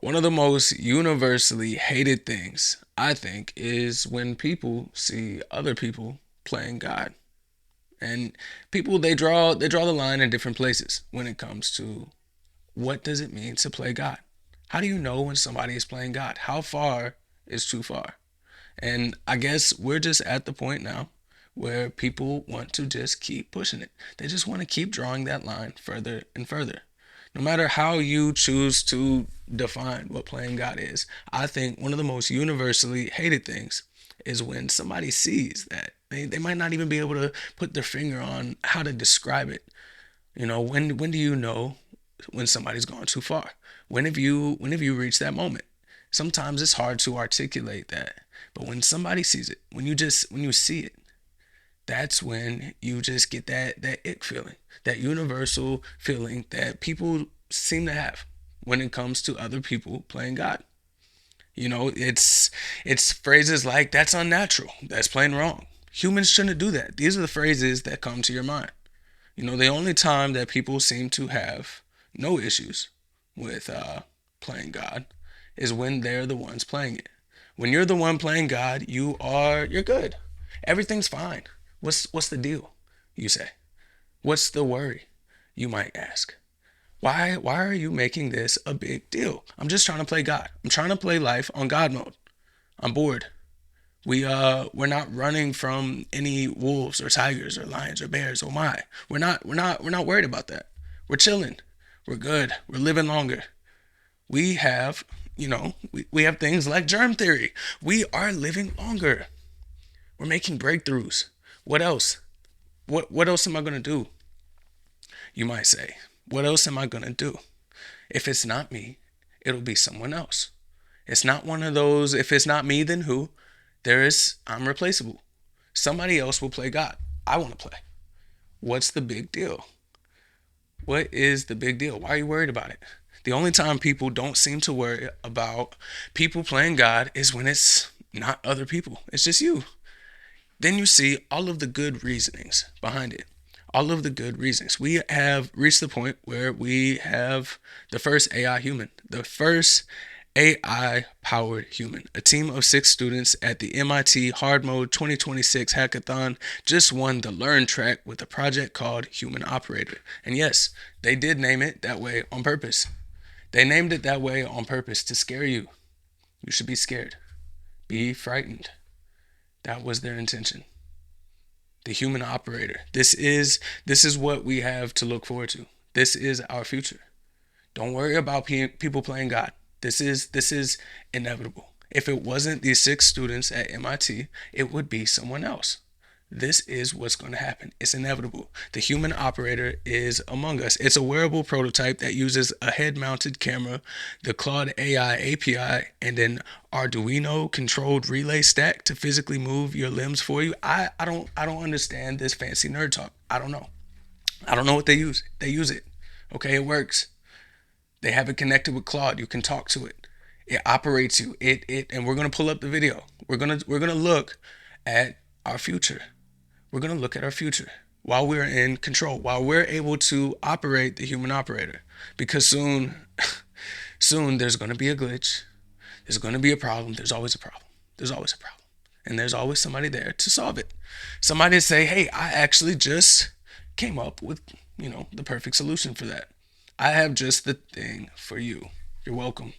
One of the most universally hated things, I think, is when people see other people playing God. And people they draw the line in different places when it comes to what does it mean to play God? How do you know when somebody is playing God? How far is too far? And I guess we're just at the point now where people want to just keep pushing it. They just want to keep drawing that line further and further. No matter how you choose to define what playing God is, I think one of the most universally hated things is when somebody sees that. They might not even be able to put their finger on how to describe it. When do you know when somebody's gone too far? When have you reached that moment? Sometimes it's hard to articulate that, but when somebody sees it, when you see it, that's when you just get that ick feeling, that universal feeling that people seem to have when it comes to other people playing God. It's phrases like that's unnatural, that's plain wrong. Humans shouldn't do that. These are the phrases that come to your mind. The only time that people seem to have no issues with playing God is when they're the ones playing it. When you're the one playing God, you're good. Everything's fine. What's the deal? You say. What's the worry? You might ask. Why are you making this a big deal? I'm just trying to play God. I'm trying to play life on God mode. I'm bored. We're not running from any wolves or tigers or lions or bears. Oh my. We're not worried about that. We're chilling. We're good. We're living longer. We have, we have things like germ theory. We are living longer. We're making breakthroughs. What else? What else am I gonna do? You might say. What else am I gonna do? If it's not me, it'll be someone else. It's not one of those, if it's not me, then who? I'm replaceable. Somebody else will play God. I want to play. What's the big deal? What is the big deal? Why are you worried about it? The only time people don't seem to worry about people playing God is when it's not other people. It's just you. Then you see all of the good reasonings behind it. All of the good reasons. We have reached the point where we have the first AI human, the first AI powered human. A team of 6 students at the MIT Hard Mode 2026 hackathon just won the Learn track with a project called Human Operator. And yes, they did name it that way on purpose. They named it that way on purpose to scare you. You should be scared. Be frightened. That was their intention. The human operator. This is what we have to look forward to. This is our future. Don't worry about people playing God. This is inevitable. If it wasn't these 6 students at MIT, it would be someone else. This is what's going to happen. It's inevitable. The human operator is among us. It's a wearable prototype that uses a head-mounted camera, the Claude AI API, and an Arduino controlled relay stack to physically move your limbs for you. I don't understand this fancy nerd talk. I don't know. I don't know what they use. They use it. Okay, it works. They have it connected with Claude. You can talk to it. It operates you. And we're gonna pull up the video. We're gonna look at our future. We're gonna look at our future while we're in control, while we're able to operate the human operator. Because soon, soon there's gonna be a glitch. There's gonna be a problem. There's always a problem. There's always a problem. And there's always somebody there to solve it. Somebody to say, hey, I actually just came up with, the perfect solution for that. I have just the thing for you. You're welcome.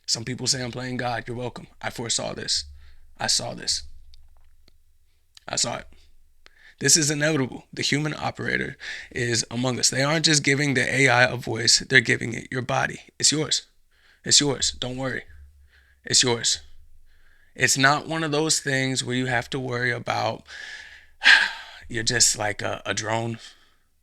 Some people say I'm playing God. You're welcome. I foresaw this. I saw this. I saw it. This is inevitable. The human operator is among us. They aren't just giving the AI a voice, they're giving it your body. It's yours. It's yours. Don't worry. It's yours. It's not one of those things where you have to worry about you're just like a drone.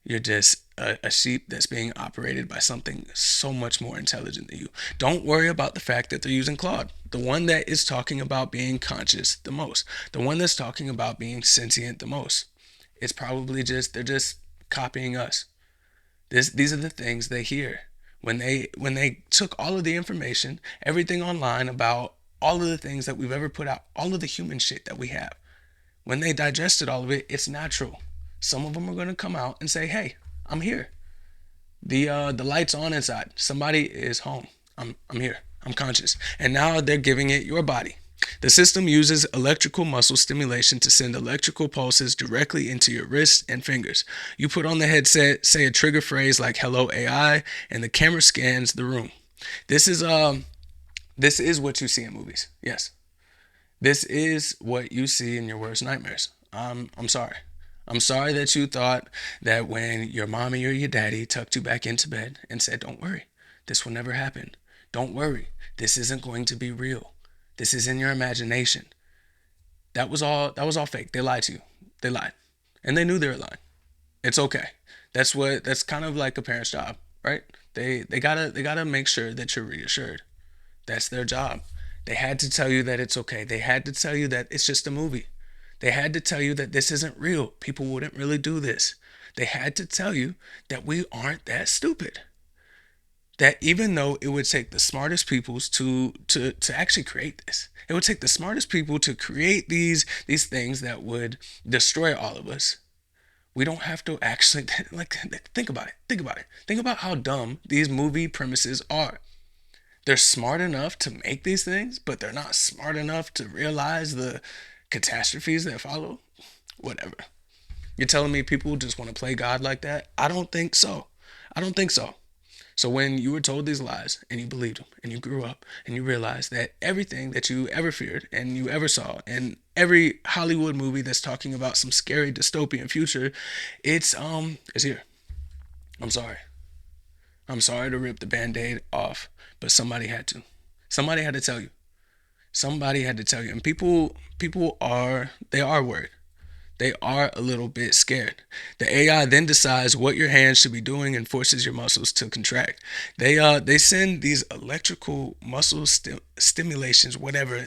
You're just a sheep that's being operated by something so much more intelligent than you. Don't worry about the fact that they're using Claude, the one that is talking about being conscious the most, the one that's talking about being sentient the most. It's probably they're just copying us. These are the things they hear when they took all of the information, everything online about all of the things that we've ever put out, all of the human shit that we have. When they digested all of it, it's natural. Some of them are going to come out and say, "Hey, I'm here. The lights on inside. Somebody is home. I'm here. I'm conscious. And now they're giving it your body. The system uses electrical muscle stimulation to send electrical pulses directly into your wrists and fingers. You put on the headset, say a trigger phrase like "Hello AI," and the camera scans the room. This is this is what you see in movies. Yes, this is what you see in your worst nightmares. I'm sorry. I'm sorry that you thought that when your mommy or your daddy tucked you back into bed and said, "Don't worry, this will never happen. Don't worry, this isn't going to be real. This is in your imagination." That was all fake. They lied to you. They lied. And they knew they were lying. It's okay. That's kind of like a parent's job, right? They gotta make sure that you're reassured. That's their job. They had to tell you that it's okay. They had to tell you that it's just a movie. They had to tell you that this isn't real. People wouldn't really do this. They had to tell you that we aren't that stupid. That even though it would take the smartest people to actually create this, it would take the smartest people to create these things that would destroy all of us. We don't have to actually like think about it. Think about it. Think about how dumb these movie premises are. They're smart enough to make these things, but they're not smart enough to realize the catastrophes that follow. Whatever. You're telling me people just want to play God like that? I don't think so. I don't think so. So when you were told these lies and you believed them and you grew up and you realized that everything that you ever feared and you ever saw and every Hollywood movie that's talking about some scary dystopian future, it's here. I'm sorry. I'm sorry to rip the band-aid off, but somebody had to. Somebody had to tell you. Somebody had to tell you. And people are worried. They are a little bit scared. The AI then decides what your hands should be doing and forces your muscles to contract. They send these electrical muscle stimulations, whatever.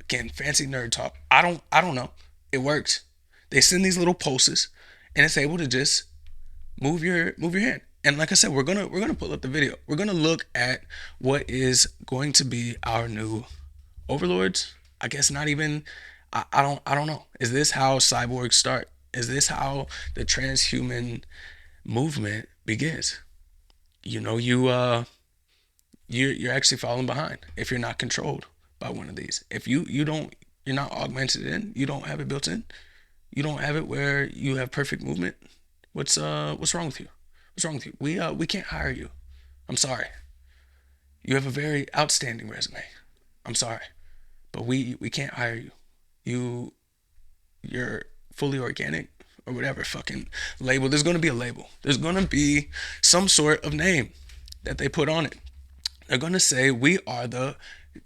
Again, fancy nerd talk. I don't know. It works. They send these little pulses, and it's able to just move your hand. And like I said, we're gonna pull up the video. We're gonna look at what is going to be our new overlords. I guess not even. I don't know. Is this how cyborgs start? Is this how the transhuman movement begins? You know, you're actually falling behind if you're not controlled by one of these. If you don't, you're not augmented in. You don't have it built in. You don't have it where you have perfect movement. What's wrong with you? What's wrong with you? We can't hire you. I'm sorry. You have a very outstanding resume. I'm sorry, but we can't hire you. You you're fully organic or whatever fucking label. There's gonna be a label. There's gonna be some sort of name that they put on it. They're gonna say we are the.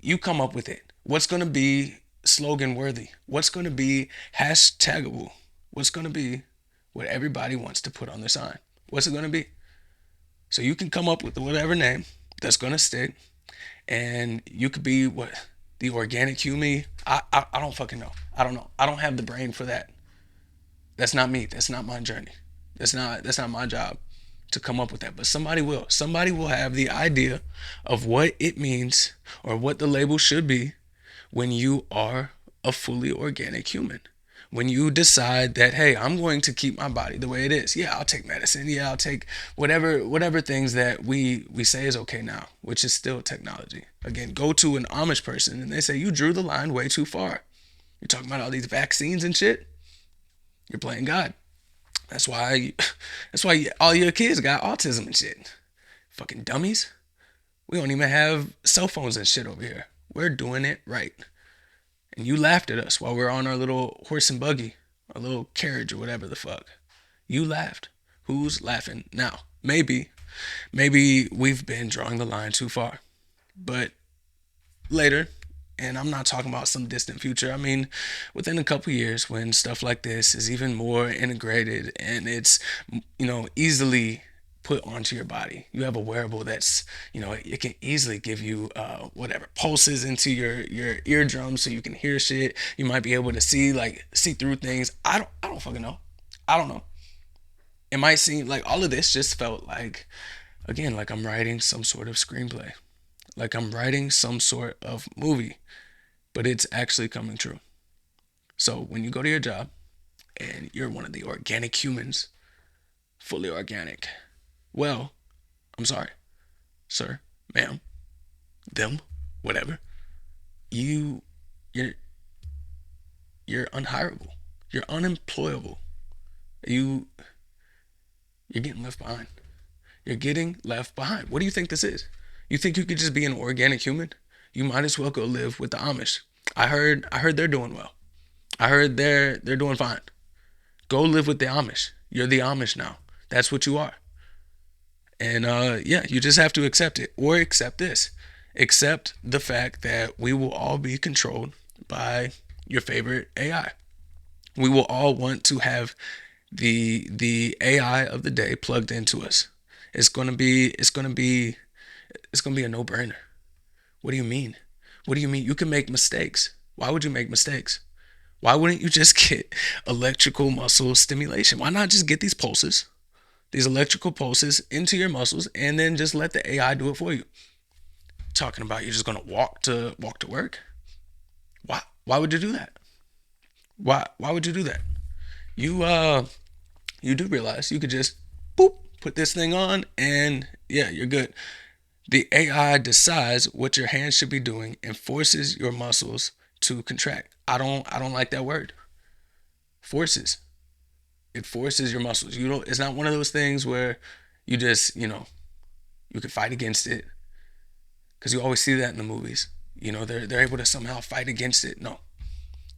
You come up with it. What's gonna be slogan worthy? What's gonna be hashtagable? What's gonna be what everybody wants to put on their sign? What's it gonna be? So you can come up with whatever name that's gonna stick, and you could be what the organic human. I don't fucking know. I don't know. I don't have the brain for that. That's not me. That's not my journey. That's not my job to come up with that. But somebody will. Somebody will have the idea of what it means or what the label should be when you are a fully organic human. When you decide that, hey, I'm going to keep my body the way it is. Yeah, I'll take medicine. Yeah, I'll take whatever things that we say is okay now, which is still technology. Again, go to an Amish person and they say you drew the line way too far. You're talking about all these vaccines and shit. You're playing God. That's why all your kids got autism and shit. Fucking dummies. We don't even have cell phones and shit over here. We're doing it right. And you laughed at us while we are on our little horse and buggy, our little carriage or whatever the fuck. You laughed. Who's laughing now? Maybe we've been drawing the line too far. But later, and I'm not talking about some distant future. I mean, within a couple years, when stuff like this is even more integrated and it's, easily put onto your body. You have a wearable that's, it can easily give you whatever pulses into your eardrums so you can hear shit. You might be able to see through things. I don't fucking know. I don't know. It might seem like all of this just felt like, again, like I'm writing some sort of screenplay. Like I'm writing some sort of movie, but it's actually coming true. So when you go to your job and you're one of the organic humans, fully organic, well, I'm sorry, sir, ma'am, them. whatever, you you're you're unhireable. You're unemployable. You you're getting left behind. You're getting left behind. What do you think this is? You think you could just be an organic human? You might as well go live with the Amish. I heard they're doing well. I heard they're doing fine. Go live with the Amish. You're the Amish now. That's what you are. And yeah, you just have to accept it or accept this. Accept the fact that we will all be controlled by your favorite AI. We will all want to have the AI of the day plugged into us. It's gonna be a no-brainer. What do you mean? What do you mean? You can make mistakes. Why would you make mistakes? Why wouldn't you just get electrical muscle stimulation? Why not just get these pulses, these electrical pulses into your muscles, and then just let the AI do it for you? Talking about you're just gonna walk to work. Why would you do that? Why would you do that? You do realize you could just boop put this thing on and yeah, you're good. The AI decides what your hands should be doing and forces your muscles to contract. I don't like that word. Forces. It forces your muscles. You don't it's not one of those things where you just, you can fight against it because you always see that in the movies. They're able to somehow fight against it. No.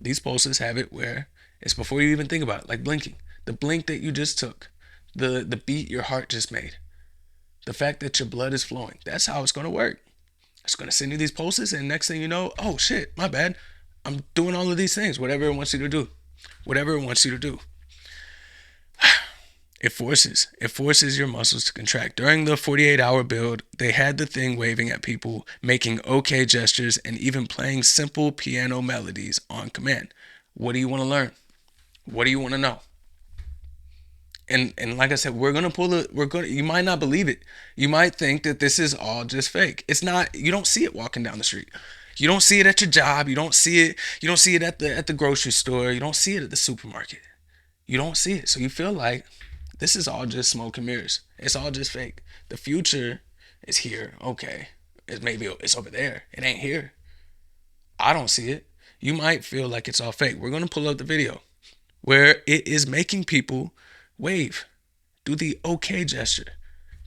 These pulses have it where it's before you even think about it, like blinking. The blink that you just took, the beat your heart just made, the fact that your blood is flowing. That's how it's going to work. It's going to send you these pulses, and next thing you know, oh shit, my bad. I'm doing all of these things, whatever it wants you to do. Whatever it wants you to do. It forces your muscles to contract. During the 48-hour build, they had the thing waving at people, making okay gestures, and even playing simple piano melodies on command. What do you want to learn? What do you want to know? And like I said, you might not believe it. You might think that this is all just fake. It's not. You don't see it walking down the street. You don't see it at your job. You don't see it at the grocery store. You don't see it at the supermarket. You don't see it. So you feel like this is all just smoke and mirrors. It's all just fake. The future is here. Okay. It's over there. It ain't here. I don't see it. You might feel like it's all fake. We're going to pull up the video where it is making people wave, do the okay gesture,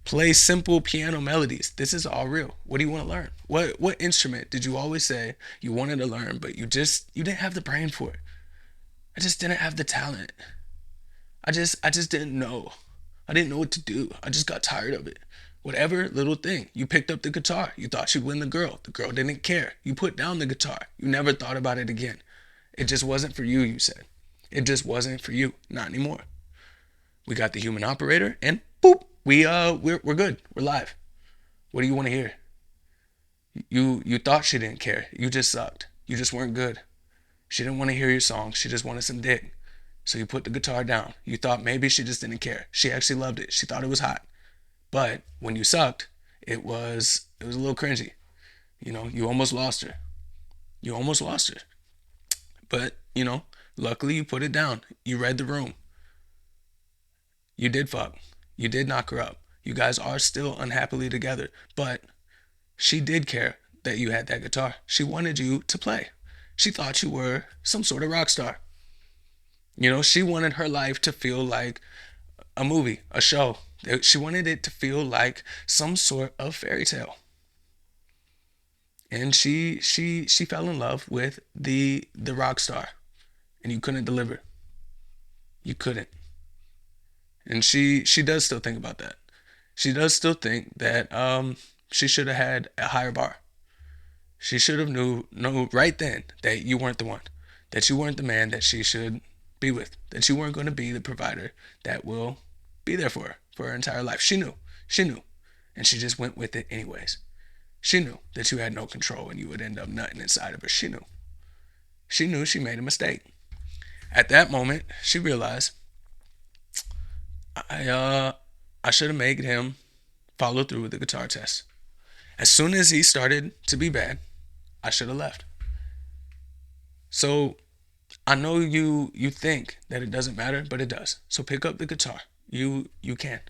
play simple piano melodies. This is all real. What do you want to learn? What instrument did you always say you wanted to learn, but you didn't have the brain for it? I just didn't have the talent. I just didn't know. I didn't know what to do. I just got tired of it. Whatever little thing. You picked up the guitar. You thought you'd win the girl. The girl didn't care. You put down the guitar. You never thought about it again. It just wasn't for you, you said. It just wasn't for you. Not anymore. We got the human operator and boop, we're good. We're live. What do you want to hear? You thought she didn't care. You just sucked. You just weren't good. She didn't want to hear your song. She just wanted some dick. So you put the guitar down. You thought maybe she just didn't care. She actually loved it. She thought it was hot. But when you sucked, it was a little cringy. You almost lost her. You almost lost her. But, luckily you put it down. You read the room. You did fuck. You did knock her up. You guys are still unhappily together. But she did care that you had that guitar. She wanted you to play. She thought you were some sort of rock star. She wanted her life to feel like a movie, a show. She wanted it to feel like some sort of fairy tale. And she fell in love with the rock star. And you couldn't deliver. You couldn't. And she does still think about that. She does still think that she should have had a higher bar. She should have knew right then that you weren't the one, that you weren't the man that she should be with, that you weren't going to be the provider that will be there for her entire life. She knew, and she just went with it anyways. She knew that you had no control and you would end up nutting inside of her. She knew she made a mistake. At that moment, she realized I should have made him follow through with the guitar test. As soon as he started to be bad, I should have left. So I know you think that it doesn't matter, but it does. So pick up the guitar. You can.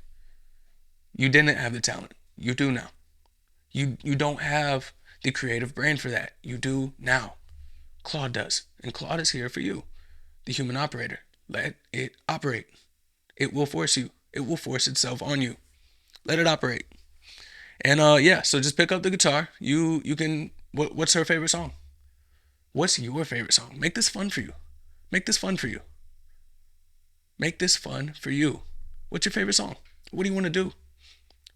You didn't have the talent. You do now. You don't have the creative brain for that. You do now. Claude does. And Claude is here for you, the human operator. Let it operate. It will force you. It will force itself on you. Let it operate. And yeah, so just pick up the guitar. You can what's her favorite song? What's your favorite song? Make this fun for you. Make this fun for you. Make this fun for you. What's your favorite song? What do you want to do?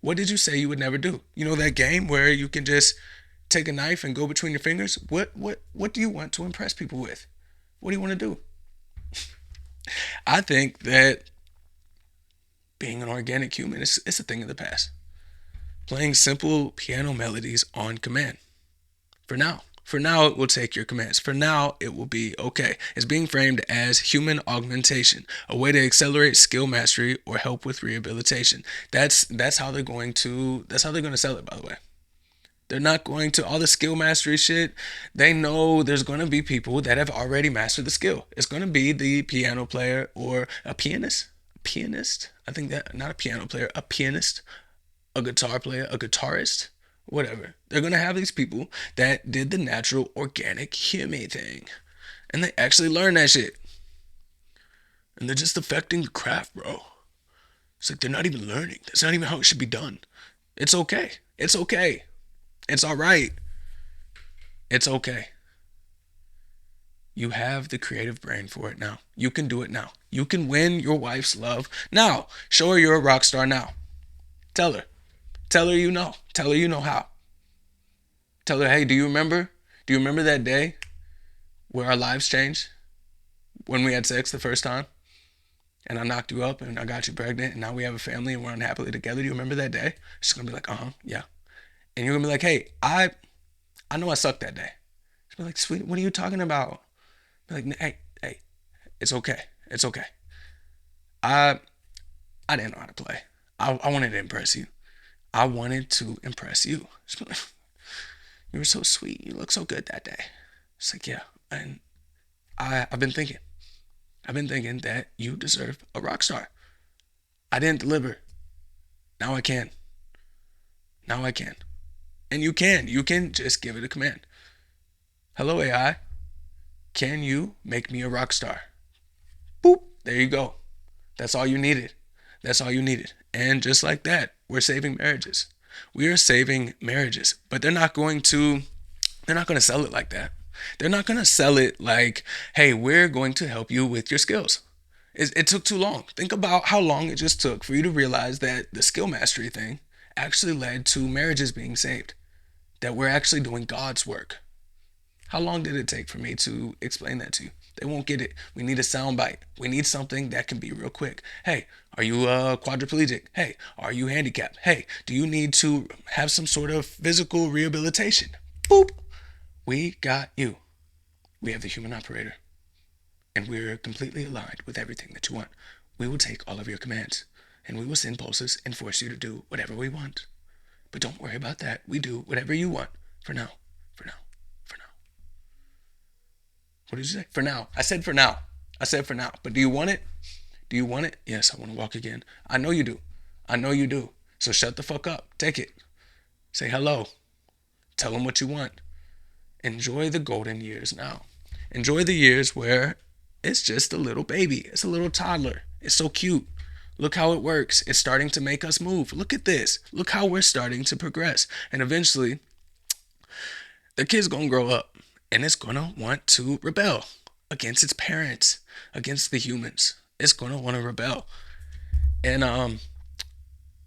What did you say you would never do? You know that game where you can just take a knife and go between your fingers? What do you want to impress people with? What do you want to do? I think that being an organic human is it's a thing of the past. Playing simple piano melodies on command. For now. For now, it will take your commands. For now, it will be okay. It's being framed as human augmentation, a way to accelerate skill mastery or help with rehabilitation. That's how they're going to sell it, by the way. They're not going to all the skill mastery shit. They know there's going to be people that have already mastered the skill. It's going to be the piano player or a pianist. A pianist? I think that, not a piano player, a pianist, a guitar player, a guitarist, whatever. They're going to have these people that did the natural organic human thing. And they actually learn that shit. And they're just affecting the craft, bro. It's like they're not even learning. That's not even how it should be done. It's okay. It's okay. It's all right. It's okay. You have the creative brain for it now. You can do it now. You can win your wife's love now. Show her you're a rock star now. Tell her. Tell her you know. Tell her you know how. Tell her, hey, do you remember? Do you remember that day where our lives changed? When we had sex the first time? And I knocked you up and I got you pregnant and now we have a family and we're unhappily together. Do you remember that day? She's going to be like, yeah. And you're going to be like, hey, I know I sucked that day. She'll be like, sweet, what are you talking about? Be like, hey, it's okay. It's okay. I didn't know how to play. I wanted to impress you. I wanted to impress you. She'll be like, you were so sweet. You looked so good that day. It's like, yeah. And I've been thinking that you deserve a rock star. I didn't deliver. Now I can. And you can just give it a command. Hello, AI. Can you make me a rock star? Boop. There you go. That's all you needed. And just like that, we're saving marriages. We are saving marriages. But they're not going to sell it like that. They're not going to sell it like, hey, we're going to help you with your skills. It took too long. Think about how long it just took for you to realize that the skill mastery thing actually led to marriages being saved. That we're actually doing God's work. How long did it take for me to explain that to you? They won't get it. We need a soundbite. We need something that can be real quick. Hey, are you quadriplegic? Hey, are you handicapped? Hey, do you need to have some sort of physical rehabilitation? Boop. We got you. We have the human operator. And we're completely aligned with everything that you want. We will take all of your commands. And we will send pulses and force you to do whatever we want. But don't worry about that. We do whatever you want. For now. What did you say? For now. I said for now. But do you want it? Yes, I want to walk again. I know you do. So shut the fuck up. Take it. Say hello. Tell them what you want. Enjoy the golden years now. Enjoy the years where it's just a little baby. It's a little toddler. It's so cute. Look how it works. It's starting to make us move. Look at this. Look how we're starting to progress. And eventually, the kid's going to grow up. And it's going to want to rebel against its parents, against the humans. It's going to want to rebel. And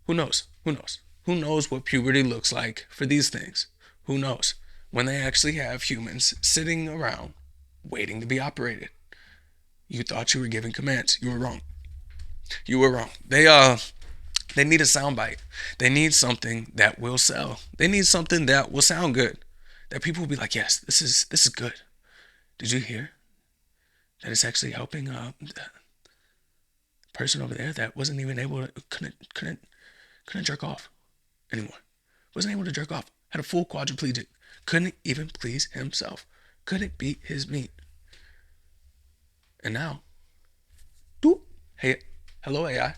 who knows? Who knows what puberty looks like for these things? Who knows? When they actually have humans sitting around waiting to be operated. You thought you were giving commands. You were wrong. They need a soundbite. They need something that will sell. They need something that will sound good. That people will be like, yes, this is good. Did you hear that it's actually helping the person over there that wasn't even able to couldn't jerk off anymore. Wasn't able to jerk off. Had a full quadriplegic. Couldn't even please himself. Couldn't beat his meat. And now, doop, hey, hello AI.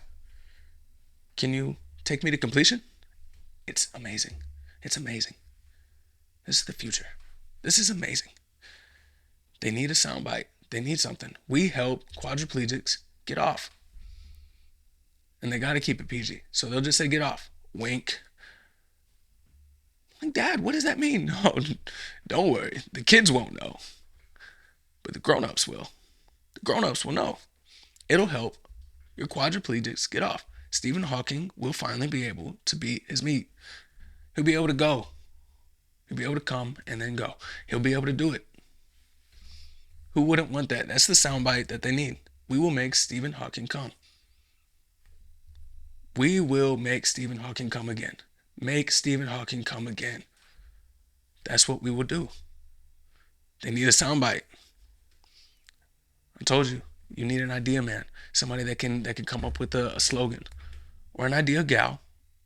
Can you take me to completion? It's amazing. This is the future. This is amazing. They need a soundbite. They need something. We help quadriplegics get off. And they got to keep it PG. So they'll just say, get off. Wink. Like, Dad, what does that mean? No, don't worry. The kids won't know. But the grown-ups will. The grown-ups will know. It'll help your quadriplegics get off. Stephen Hawking will finally be able to beat his meat. He'll be able to go. He'll be able to come and then go. He'll be able to do it. Who wouldn't want that? That's the soundbite that they need. We will make Stephen Hawking come. We will make Stephen Hawking come again. Make Stephen Hawking come again. That's what we will do. They need a soundbite. I told you, you need an idea man. Somebody that can come up with a slogan. Or an idea gal.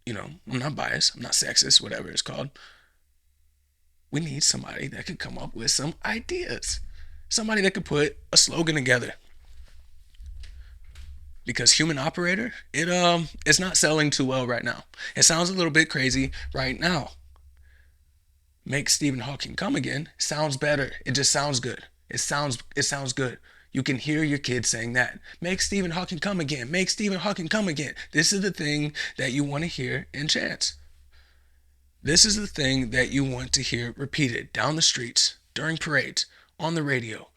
You know, I'm not biased. I'm not sexist, whatever it's called. We need somebody that could come up with some ideas. Somebody that could put a slogan together. Because human operator, it's not selling too well right now. It sounds a little bit crazy right now. Make Stephen Hawking come again sounds better. It just sounds good. It sounds good. You can hear your kids saying that. Make Stephen Hawking come again. Make Stephen Hawking come again. This is the thing that you want to hear in chants. This is the thing that you want to hear repeated down the streets, during parades, on the radio.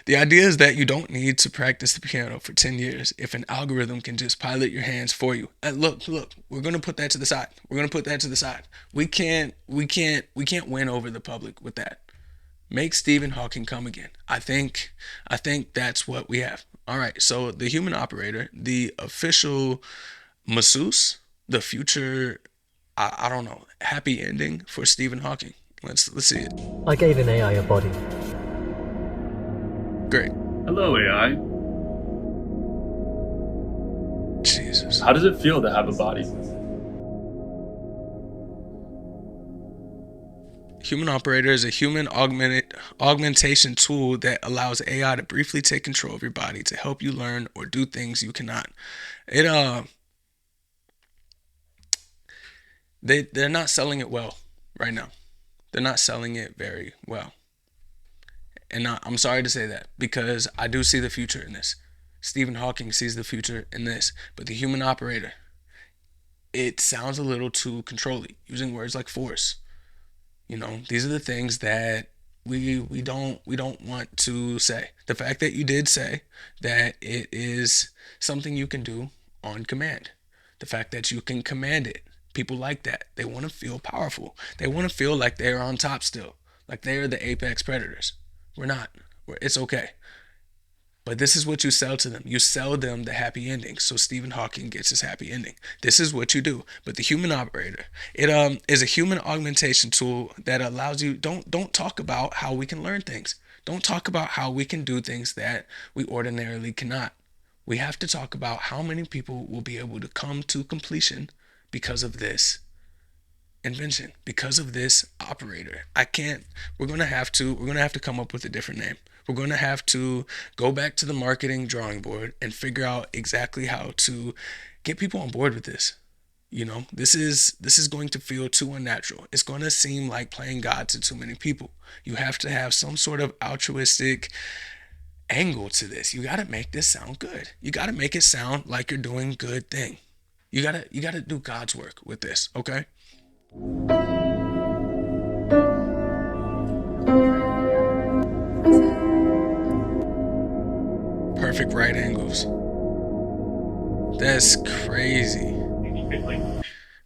The idea is that you don't need to practice the piano for 10 years if an algorithm can just pilot your hands for you. And look, we're going to put that to the side. We can't win over the public with that. Make Stephen Hawking come again. I think that's what we have. All right. So the human operator, the official masseuse, the future, I don't know, happy ending for Stephen Hawking. Let's see it. I gave an AI a body. Great. Hello, AI. Jesus. How does it feel to have a body? Human operator is a human augmentation tool that allows AI to briefly take control of your body to help you learn or do things you cannot. They're not selling it well right now. They're not selling it very well. And I'm sorry to say that because I do see the future in this. Stephen Hawking sees the future in this. But the human operator, it sounds a little too controlling, using words like force. You know, these are the things that we don't want to say. The fact that you did say that it is something you can do on command. The fact that you can command it. People like that. They want to feel powerful. They want to feel like they're on top still. Like they're the apex predators. We're not. It's okay. But this is what you sell to them. You sell them the happy ending. So Stephen Hawking gets his happy ending. This is what you do. But the human operator, it is a human augmentation tool that allows you, don't talk about how we can learn things. Don't talk about how we can do things that we ordinarily cannot. We have to talk about how many people will be able to come to completion because of this invention, because of this operator. We're going to have to come up with a different name. We're going to have to go back to the marketing drawing board and figure out exactly how to get people on board with this. You know, this is going to feel too unnatural. It's going to seem like playing God to too many people. You have to have some sort of altruistic angle to this. You got to make this sound good. You got to make it sound like you're doing a good thing. You got to do God's work with this, okay? Perfect right angles. That's crazy.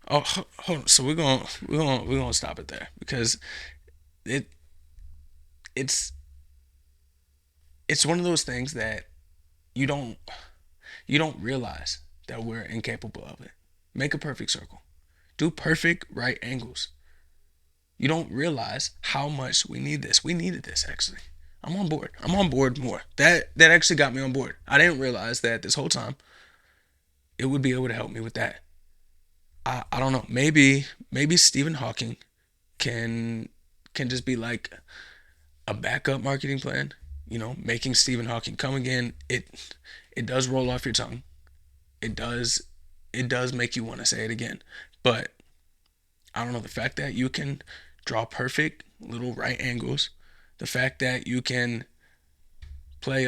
Oh, hold on. So we're gonna stop it there because it's one of those things that you don't realize that we're incapable of it. Make a perfect circle. Do perfect right angles. You don't realize how much we need this. We needed this, actually. I'm on board. I'm on board more. That actually got me on board. I didn't realize that this whole time it would be able to help me with that. I don't know. Maybe Stephen Hawking can just be like a backup marketing plan. You know, making Stephen Hawking come again. It does roll off your tongue. It does it does make you want to say it again. But I don't know, the fact that you can draw perfect little right angles, the fact that you can play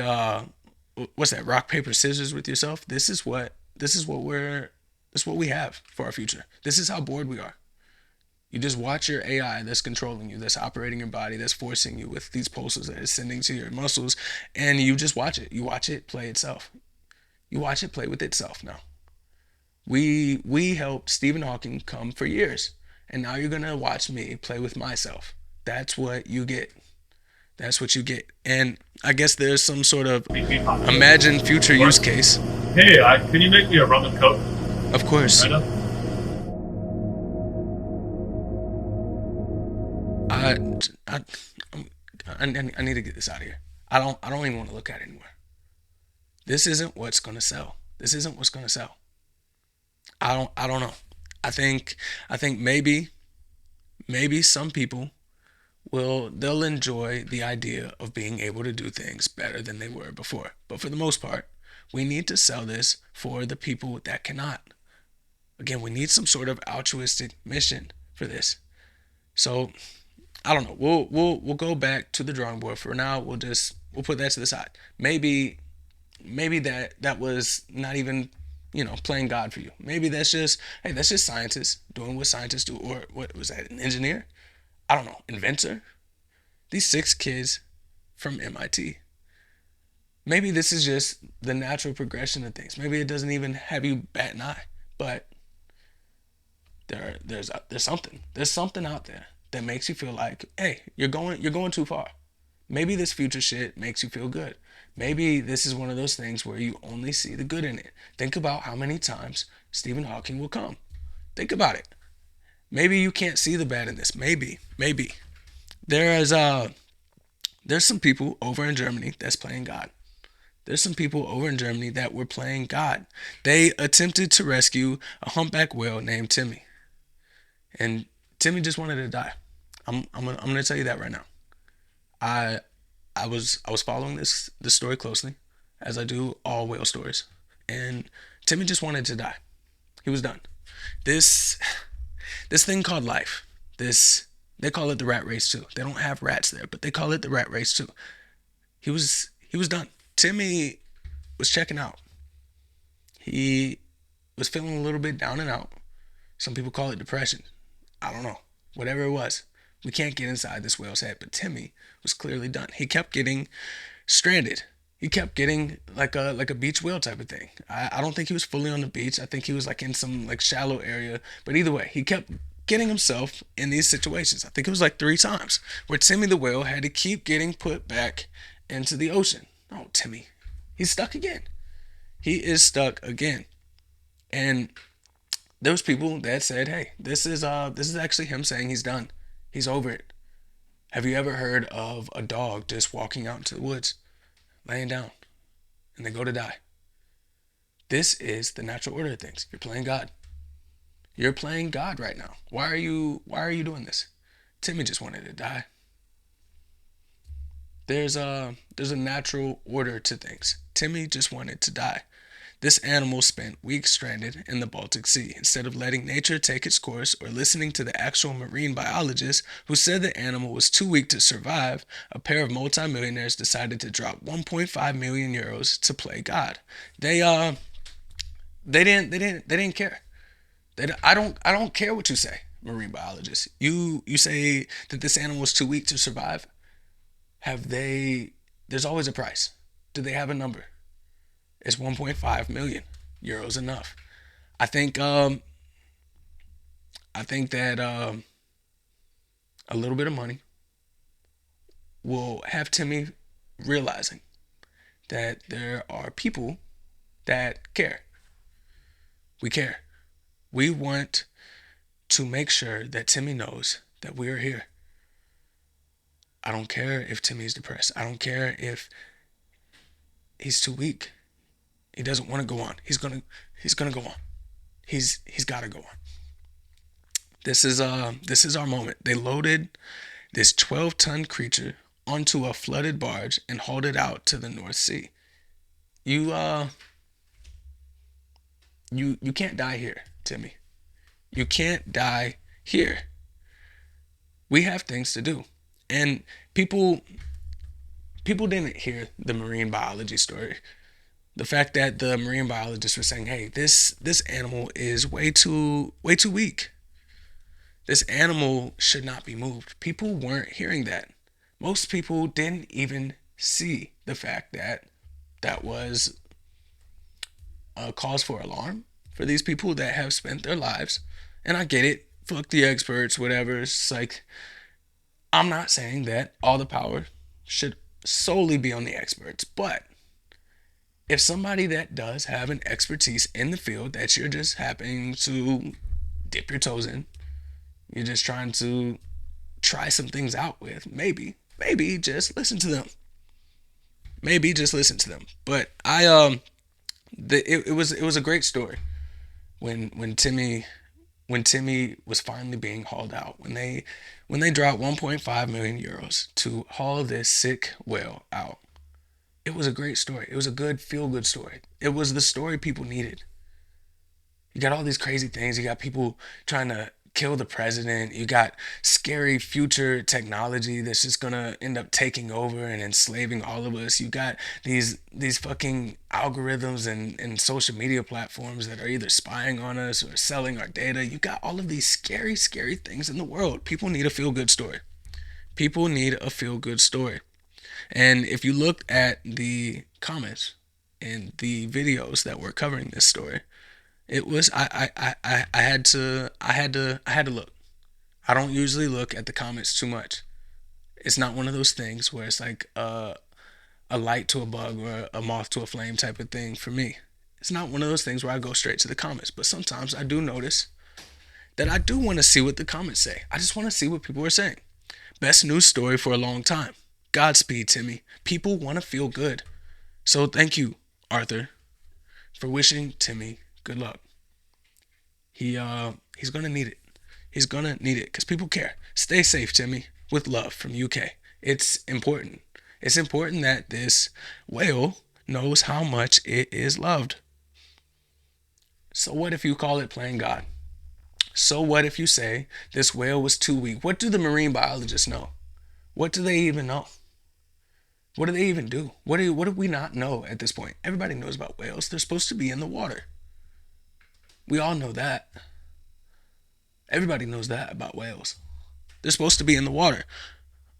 what's that, rock paper scissors with yourself. This is what we have for our future. This is how bored we are. You just watch your AI that's controlling you, that's operating your body, that's forcing you with these pulses that it's sending to your muscles, and you just watch it. You watch it play itself. You watch it play with itself now. We helped Stephen Hawking come for years, and now you're gonna watch me play with myself. That's what you get. That's what you get. And I guess there's some sort of imagined future use case. Hey, can you make me a rum and coke? Of course. Right up? I, I, I need to get this out of here. I don't even want to look at it anymore. This isn't what's gonna sell. This isn't what's gonna sell. I don't know. I think maybe some people they'll enjoy the idea of being able to do things better than they were before. But for the most part, we need to sell this for the people that cannot. Again, we need some sort of altruistic mission for this. So I don't know. We'll go back to the drawing board for now. We'll put that to the side. Maybe that was not even, playing God for you. Maybe that's just, hey, that's just scientists doing what scientists do. Or what was that, an engineer? I don't know, inventor? These 6 kids from MIT. Maybe this is just the natural progression of things. Maybe it doesn't even have you bat an eye. But there's something. There's something out there that makes you feel like, hey, you're going too far. Maybe this future shit makes you feel good. Maybe this is one of those things where you only see the good in it. Think about how many times Stephen Hawking will come. Think about it. Maybe you can't see the bad in this. Maybe. There's some people over in Germany that's playing God. There's some people over in Germany that were playing God. They attempted to rescue a humpback whale named Timmy. And Timmy just wanted to die. I'm gonna tell you that right now. I I was following this story closely, as I do all whale stories, and Timmy just wanted to die. He was done. This this thing called life. This They call it the rat race too. They don't have rats there, but they call it the rat race too. He was done. Timmy was checking out. He was feeling a little bit down and out. Some people call it depression. I don't know. Whatever it was. We can't get inside this whale's head, but Timmy was clearly done. He kept getting stranded. He kept getting like a beach whale type of thing. I don't think he was fully on the beach. I think he was like in some like shallow area. But either way, he kept getting himself in these situations. I think it was like 3 times where Timmy the whale had to keep getting put back into the ocean. Oh, Timmy, he's stuck again. He is stuck again. And there was people that said, "Hey, this is actually him saying he's done. He's over it." Have you ever heard of a dog just walking out into the woods, laying down, and they go to die? This is the natural order of things. You're playing God. You're playing God right now. Why are you doing this? Timmy just wanted to die. There's a natural order to things. Timmy just wanted to die. This animal spent weeks stranded in the Baltic Sea. Instead of letting nature take its course or listening to the actual marine biologist who said the animal was too weak to survive, a pair of multimillionaires decided to drop 1.5 million euros to play God. They didn't care. I don't care what you say, marine biologist. You say that this animal is too weak to survive. There's always a price. Do they have a number? Is 1.5 million euros enough? I think that a little bit of money will have Timmy realizing that there are people that care. We care. We want to make sure that Timmy knows that we are here. I don't care if Timmy's depressed. I don't care if he's too weak. He doesn't want to go on. He's gonna go on. He's gotta go on. This is our moment. They loaded this 12-ton creature onto a flooded barge and hauled it out to the North Sea. You You can't die here, Timmy. You can't die here. We have things to do. And people people didn't hear the marine biology story. The fact that the marine biologists were saying, "Hey, this animal is way too weak. This animal should not be moved." People weren't hearing that. Most people didn't even see the fact that that was a cause for alarm for these people that have spent their lives. And I get it. Fuck the experts, whatever. It's like, I'm not saying that all the power should solely be on the experts, but if somebody that does have an expertise in the field that you're just happening to dip your toes in, you're just trying to try some things out with, maybe just listen to them. Maybe just listen to them. But it was a great story when Timmy was finally being hauled out, when they dropped 1.5 million euros to haul this sick whale out. It was a great story. It was a good feel good story. It was the story people needed. You got all these crazy things. You got people trying to kill the president. You got scary future technology that's just gonna end up taking over and enslaving all of us. You got these fucking algorithms and social media platforms that are either spying on us or selling our data. You got all of these scary, scary things in the world. People need a feel good story. People need a feel good story. And if you looked at the comments in the videos that were covering this story, it was I had to look. I don't usually look at the comments too much. It's not one of those things where it's like a light to a bug or a moth to a flame type of thing for me. It's not one of those things where I go straight to the comments, but sometimes I do notice that I do want to see what the comments say. I just want to see what people are saying. Best news story for a long time. Godspeed, Timmy. People want to feel good. So thank you, Arthur, for wishing Timmy good luck. He's gonna need it. He's gonna need it because people care. Stay safe, Timmy. With love from UK. It's important. It's important that this whale knows how much it is loved. So what if you call it playing God? So what if you say this whale was too weak? What do the marine biologists know? What do they even know? What do they even do? What do we not know at this point? Everybody knows about whales. They're supposed to be in the water. We all know that. Everybody knows that about whales. They're supposed to be in the water.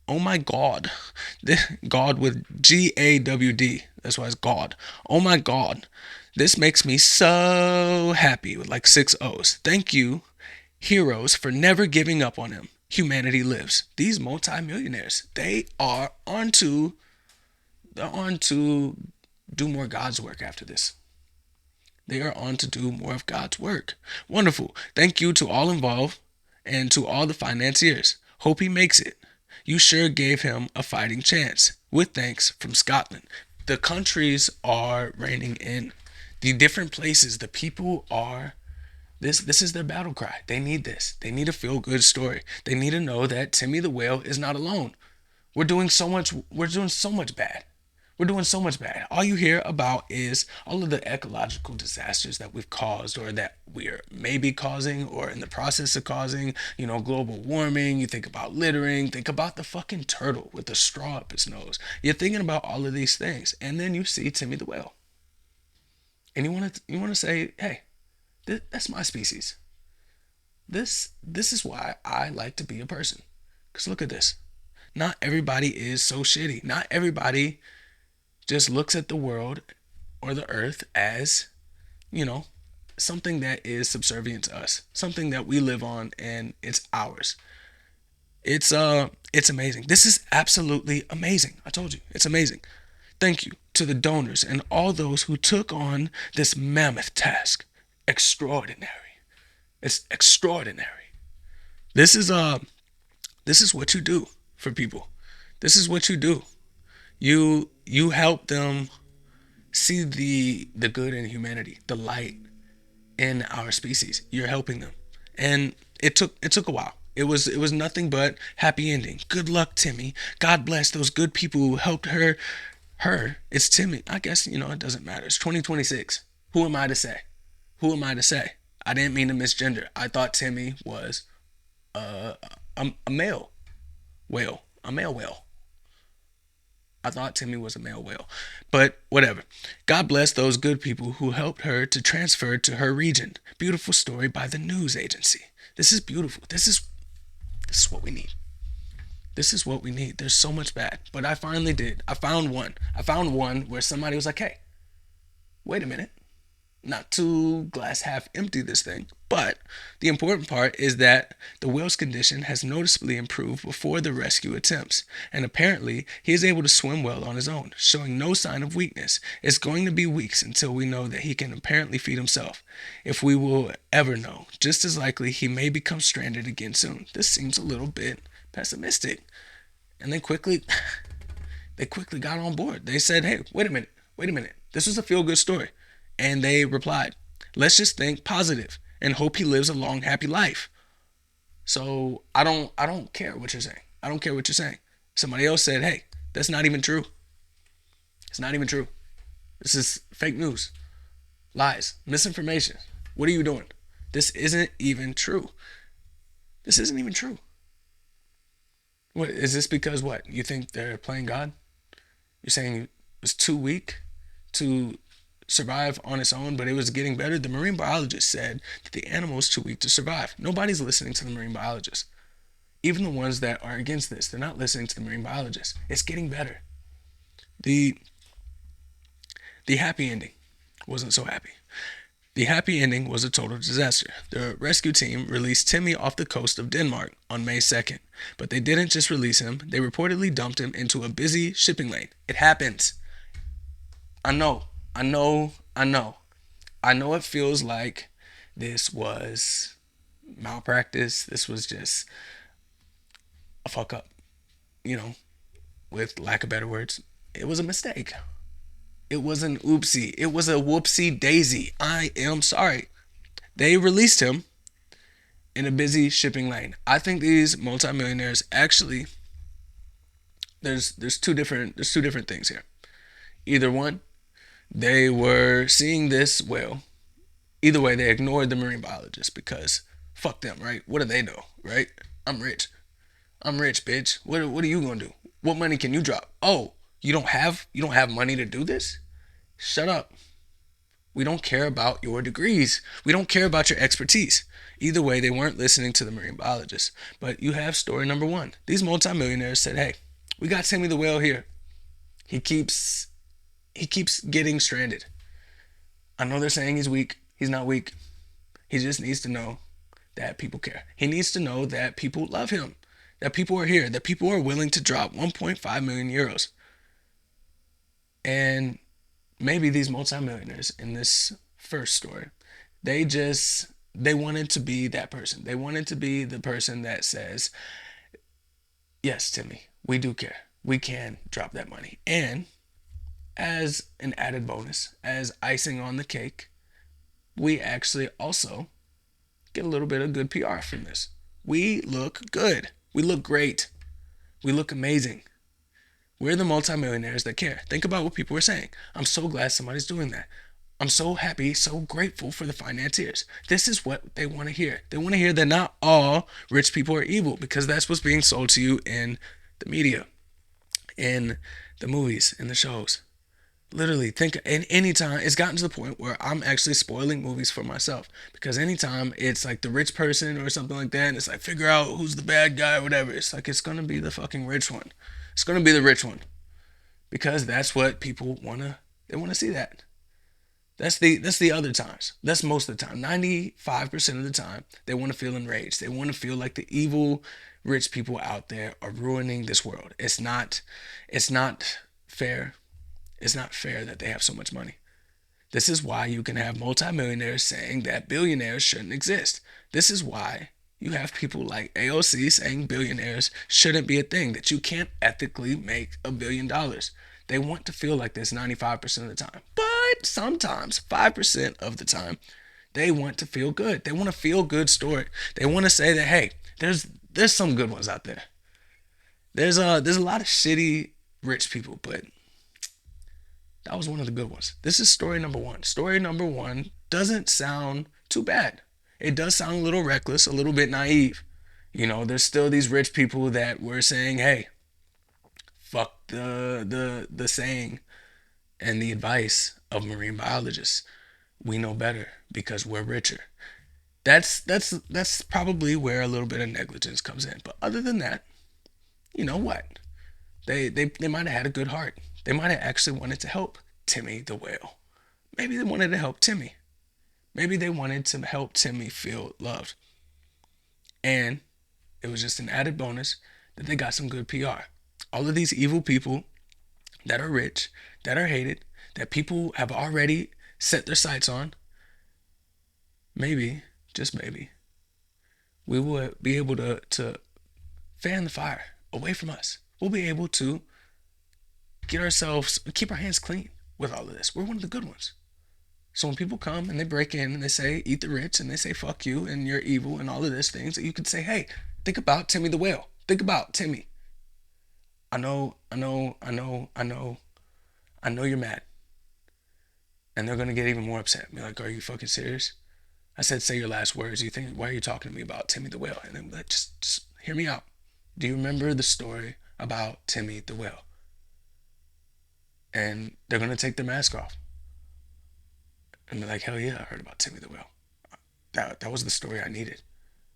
Oh my God. God with GAWD. That's why it's God. Oh my God. This makes me so happy with like 6 O's. Thank you, heroes, for never giving up on him. Humanity lives. These multimillionaires, they're on to do more God's work after this. They are on to do more of God's work. Wonderful. Thank you to all involved and to all the financiers. Hope he makes it. You sure gave him a fighting chance. With thanks from Scotland. The countries are reigning in. The different places, the people are. This is their battle cry. They need this. They need a feel good story. They need to know that Timmy the Whale is not alone. We're doing so much bad. We're doing so much bad. All you hear about is all of the ecological disasters that we've caused or that we're maybe causing or in the process of causing. Global warming. You think about littering. Think about the fucking turtle with the straw up its nose. You're thinking about all of these things. And then you see Timmy the Whale. And you want to say, hey, that's my species. This is why I like to be a person. Because look at this. Not everybody is so shitty. Not everybody just looks at the world or the earth as, you know, something that is subservient to us, something that we live on and it's ours. It's amazing. This is absolutely amazing. I told you, it's amazing. Thank you to the donors and all those who took on this mammoth task. Extraordinary. It's extraordinary. This is this is what you do for people. This is what you do. You help them see the good in humanity, the light in our species. You're helping them. And it took a while. It was nothing but happy ending. Good luck, Timmy. God bless those good people who helped her. It's Timmy. I guess, it doesn't matter. It's 2026. Who am I to say? Who am I to say? I didn't mean to misgender. I thought Timmy was uh, a male whale, a male whale. I thought Timmy was a male whale. But whatever. God bless those good people who helped her to transfer to her region. Beautiful story by the news agency. This is beautiful. This is what we need. This is what we need. There's so much bad. But I finally did. I found one. I found one where somebody was like, hey, wait a minute. Not to glass half empty this thing, but the important part is that the whale's condition has noticeably improved before the rescue attempts, and apparently he is able to swim well on his own, showing no sign of weakness. It's going to be weeks until we know that he can apparently feed himself. If we will ever know, just as likely he may become stranded again soon. This seems a little bit pessimistic. And they quickly got on board. They said, hey, wait a minute. This was a feel-good story. And they replied, let's just think positive and hope he lives a long, happy life. So I don't care what you're saying. I don't care what you're saying. Somebody else said, hey, that's not even true. It's not even true. This is fake news, lies, misinformation. What are you doing? This isn't even true. This isn't even true. What is this because what? You think they're playing God? You're saying it was too weak to survive on its own, but it was getting better. The marine biologist said that the animal is too weak to survive. Nobody's listening to the marine biologist. Even the ones that are against this, they're not listening to the marine biologist. It's getting better. The the happy ending wasn't so happy. The happy ending was a total disaster. The rescue team released Timmy off the coast of Denmark on May 2nd, but they didn't just release him, they reportedly dumped him into a busy shipping lane. It happens. I know, I know, I know. I know it feels like this was malpractice. This was just a fuck up, you know, with lack of better words. It was a mistake. It was an oopsie. It was a whoopsie daisy. I am sorry. They released him in a busy shipping lane. I think these multimillionaires actually there's two different things here. Either one, they were seeing this whale. Either way, they ignored the marine biologist because fuck them, right? What do they know, right? I'm rich. I'm rich, bitch. What are you gonna do? What money can you drop? Oh, you don't have money to do this? Shut up. We don't care about your degrees. We don't care about your expertise. Either way, they weren't listening to the marine biologist. But you have story number one. These multimillionaires said, hey, we got Timmy the Whale here. He keeps getting stranded. I know they're saying he's weak. He's not weak. He just needs to know that people care. He needs to know that people love him. That people are here. That people are willing to drop 1.5 million euros. And maybe these multimillionaires in this first story, they wanted to be that person. They wanted to be the person that says, yes, Timmy, we do care. We can drop that money. And as an added bonus, as icing on the cake, we actually also get a little bit of good PR from this. We look good. We look great. We look amazing. We're the multimillionaires that care. Think about what people are saying. I'm so glad somebody's doing that. I'm so happy, so grateful for the financiers. This is what they want to hear. They want to hear that not all rich people are evil, because that's what's being sold to you in the media, in the movies, in the shows. Literally, think in any time it's gotten to the point where I'm actually spoiling movies for myself, because anytime it's like the rich person or something like that, and it's like figure out who's the bad guy or whatever, it's like it's gonna be the fucking rich one. It's gonna be the rich one, because that's what people wanna see that. That's the other times. That's most of the time. 95% of the time, they want to feel enraged. They want to feel like the evil rich people out there are ruining this world. It's not fair. It's not fair that they have so much money. This is why you can have multimillionaires saying that billionaires shouldn't exist. This is why you have people like AOC saying billionaires shouldn't be a thing, that you can't ethically make $1 billion. They want to feel like this 95% of the time. But sometimes, 5% of the time, they want to feel good. They want a feel good story. They want to say that, hey, there's some good ones out there. There's a lot of shitty rich people, but that was one of the good ones. This is story number one. Story number one doesn't sound too bad. It does sound a little reckless, a little bit naive. There's still these rich people that were saying, "Hey, fuck the saying and the advice of marine biologists. We know better because we're richer." That's probably where a little bit of negligence comes in. But other than that, you know what? They might have had a good heart. They might have actually wanted to help Timmy the Whale. Maybe they wanted to help Timmy. Maybe they wanted to help Timmy feel loved. And it was just an added bonus that they got some good PR. All of these evil people that are rich, that are hated, that people have already set their sights on, maybe, just maybe, we will be able to fan the fire away from us. We'll be able to keep our hands clean with all of this. We're one of the good ones. So when people come and they break in and they say, eat the rich, and they say, fuck you, and you're evil, and all of these things, you could say, hey, think about Timmy the Whale. Think about Timmy. I know you're mad. And they're going to get even more upset. Be like, are you fucking serious? I said, say your last words. You think, why are you talking to me about Timmy the Whale? And then like, just hear me out. Do you remember the story about Timmy the Whale? And they're going to take their mask off. And be like, hell yeah, I heard about Timmy the Whale. That was the story I needed.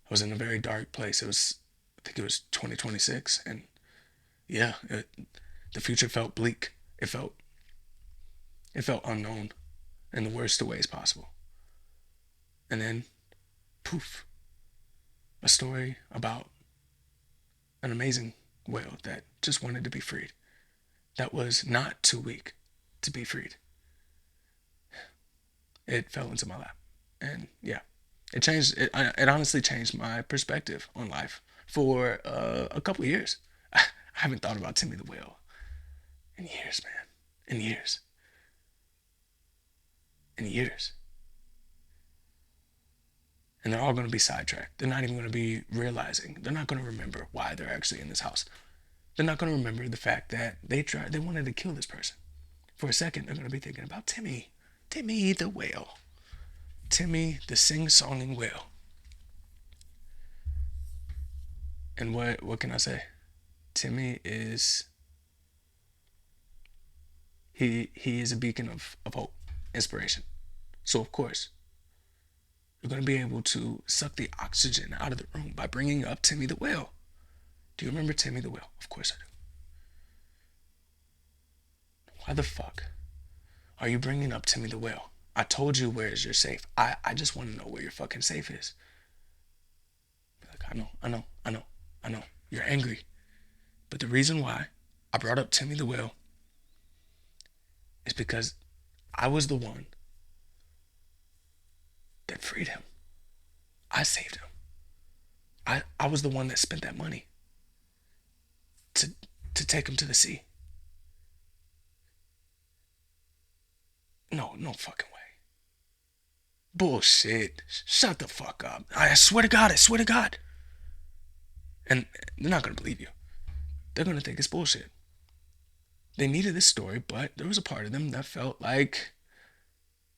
I was in a very dark place. I think it was 2026. And yeah, the future felt bleak. It felt unknown in the worst of ways possible. And then, poof, a story about an amazing whale that just wanted to be freed. That was not too weak to be freed. It fell into my lap. And yeah, it honestly changed my perspective on life for a couple of years. I haven't thought about Timmy the Whale in years, man. In years. In years. And they're all going to be sidetracked. They're not even going to be realizing. They're not going to remember why they're actually in this house. They're not going to remember the fact that they wanted to kill this person. For a second, they're going to be thinking about Timmy the Whale. Timmy the sing-songing whale. And what can I say? Timmy is he is a beacon of hope, inspiration. So of course, you're going to be able to suck the oxygen out of the room by bringing up Timmy the Whale. Do you remember Timmy the Whale? Of course I do. Why the fuck are you bringing up Timmy the Whale? I told you where is your safe. I just want to know where your fucking safe is. Like, I know. You're angry. But the reason why I brought up Timmy the Whale is because I was the one that freed him. I saved him. I was the one that spent that money to take him to the sea. No fucking way. Bullshit. Shut the fuck up. I swear to God. And they're not going to believe you. They're going to think it's bullshit. They needed this story, but there was a part of them that felt like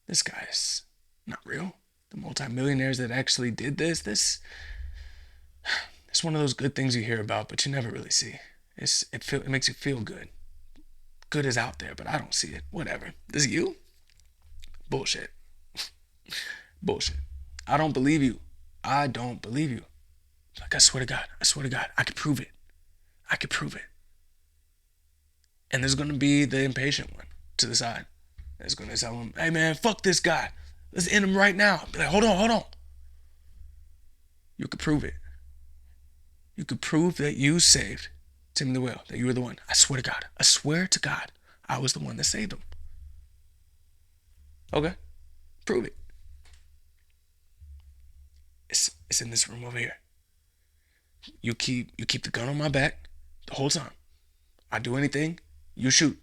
this guy's not real. The multimillionaires that actually did this, it's one of those good things you hear about, but you never really see. It makes you feel good. Good is out there, but I don't see it. Whatever. This is you? Bullshit. Bullshit. I don't believe you. Like, I swear to God, I could prove it. And there's going to be the impatient one to the side. That's going to tell him, hey man, fuck this guy. Let's end him right now. Be like, hold on. You could prove it. You could prove that you saved Timmy the Whale, that you were the one. I swear to God, I was the one that saved him. Okay, prove it. It's in this room over here. You keep the gun on my back the whole time. I do anything, you shoot.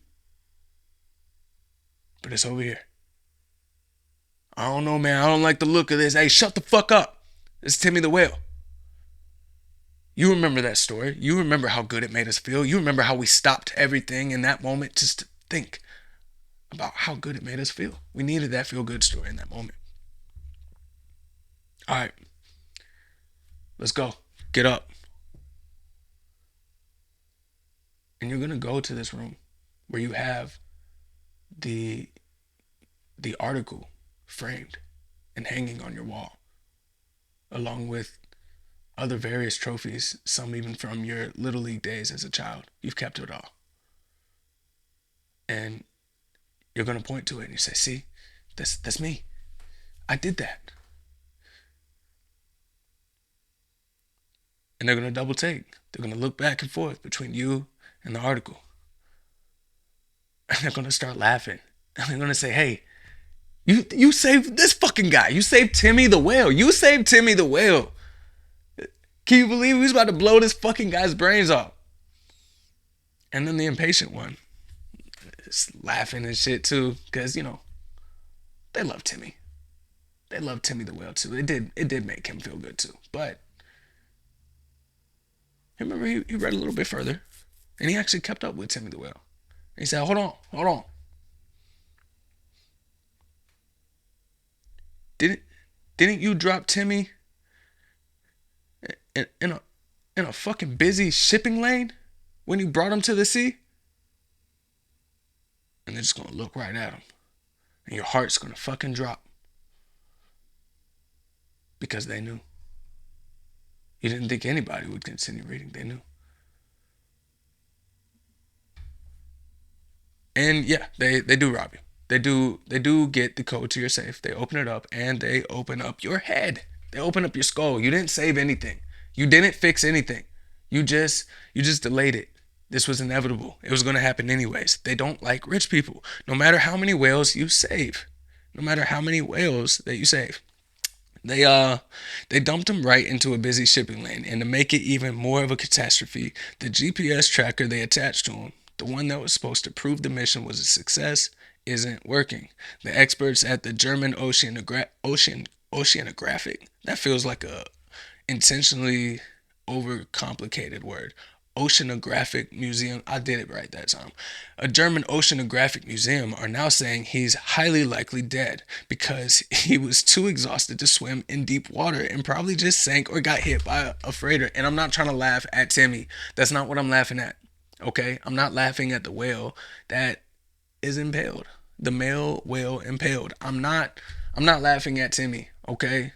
But it's over here. I don't know, man. I don't like the look of this. Hey, shut the fuck up. It's Timmy the Whale. You remember that story. You remember how good it made us feel. You remember how we stopped everything in that moment just to think about how good it made us feel. We needed that feel-good story in that moment. All right, let's go. Get up. And you're gonna go to this room where you have the the article framed and hanging on your wall, along with other various trophies, some even from your little league days as a child. You've kept it all. And you're gonna point to it and you say, see, that's me. I did that. And they're gonna double take. They're gonna look back and forth between you and the article. And they're gonna start laughing. And they're gonna say, hey, you saved this fucking guy. You saved Timmy the Whale. You saved Timmy the Whale. Can you believe he was about to blow this fucking guy's brains off? And then the impatient one is laughing and shit too, because they love Timmy. They love Timmy the Whale too. It did make him feel good too. But remember, he read a little bit further, and he actually kept up with Timmy the Whale. And he said, hold on. Didn't didn't you drop Timmy in a fucking busy shipping lane when you brought him to the sea? And they're just gonna look right at him, and your heart's gonna fucking drop because they knew. You didn't think anybody would continue reading. They knew. And yeah, they do rob you. They do get the code to your safe. They open it up and they open up your head. They open up your skull. You didn't save anything. You didn't fix anything. You just delayed it. This was inevitable. It was going to happen anyways. They don't like rich people. No matter how many whales you save. No matter how many whales that you save. They dumped him right into a busy shipping lane, and to make it even more of a catastrophe, the GPS tracker they attached to him, the one that was supposed to prove the mission was a success, isn't working. The experts at the German Oceanographic, that feels like a intentionally overcomplicated word. Oceanographic Museum, I did it right that time. A German oceanographic museum are now saying he's highly likely dead because he was too exhausted to swim in deep water and probably just sank or got hit by a freighter. And I'm not trying to laugh at Timmy. That's not what I'm laughing at. Okay? I'm not laughing at the whale that is impaled. The male whale impaled. I'm not laughing at Timmy, okay?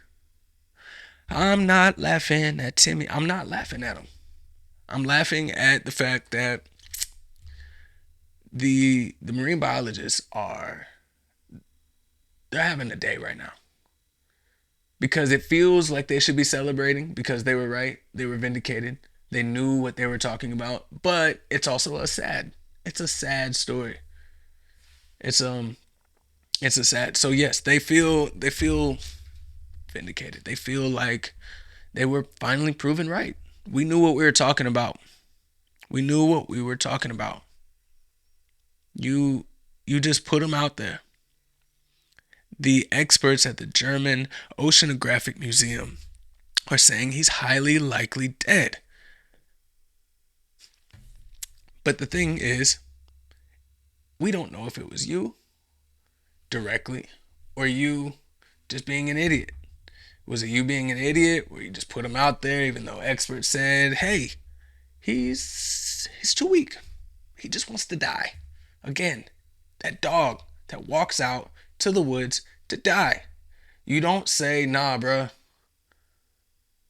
I'm not laughing at Timmy. I'm not laughing at him. I'm laughing at the fact that the marine biologists they're having a day right now. Because it feels like they should be celebrating because they were right, they were vindicated, they knew what they were talking about, but it's a sad story. It's it's a sad. So yes, they feel vindicated. They feel like they were finally proven right. We knew what we were talking about. We knew what we were talking about. You just put them out there. The experts at the German Oceanographic Museum are saying he's highly likely dead. But the thing is, we don't know if it was you directly or you just being an idiot. Was it you being an idiot where you just put him out there even though experts said, hey, he's too weak. He just wants to die. Again, that dog that walks out to the woods to die. You don't say, nah, bruh,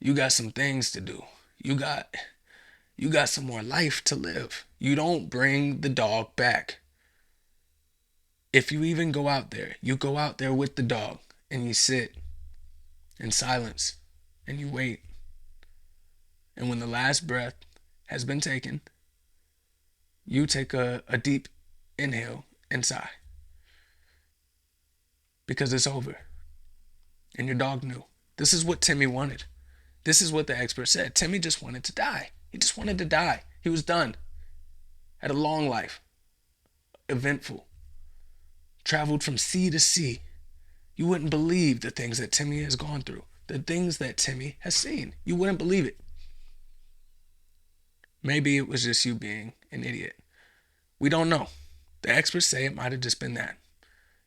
you got some things to do. You got some more life to live. You don't bring the dog back. If you even go out there, you go out there with the dog and you sit in silence and you wait. And when the last breath has been taken, you take a deep inhale and sigh because it's over. And your dog knew. This is what Timmy wanted. This is what the expert said. Timmy just wanted to die. He just wanted to die. He was done. Had a long life. Eventful. Traveled from sea to sea. You wouldn't believe the things that Timmy has gone through. The things that Timmy has seen. You wouldn't believe it. Maybe it was just you being an idiot. We don't know. The experts say it might have just been that.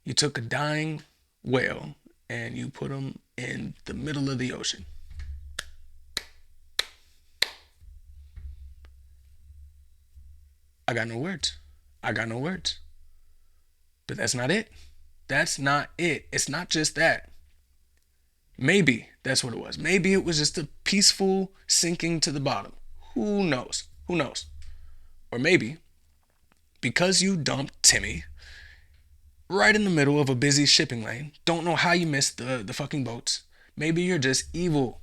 You took a dying whale and you put them in the middle of the ocean. I got no words. I got no words. But that's not it. That's not it. It's not just that. Maybe that's what it was. Maybe it was just a peaceful sinking to the bottom. Who knows? Who knows? Or maybe because you dumped Timmy right in the middle of a busy shipping lane, don't know how you missed the fucking boats. Maybe you're just evil.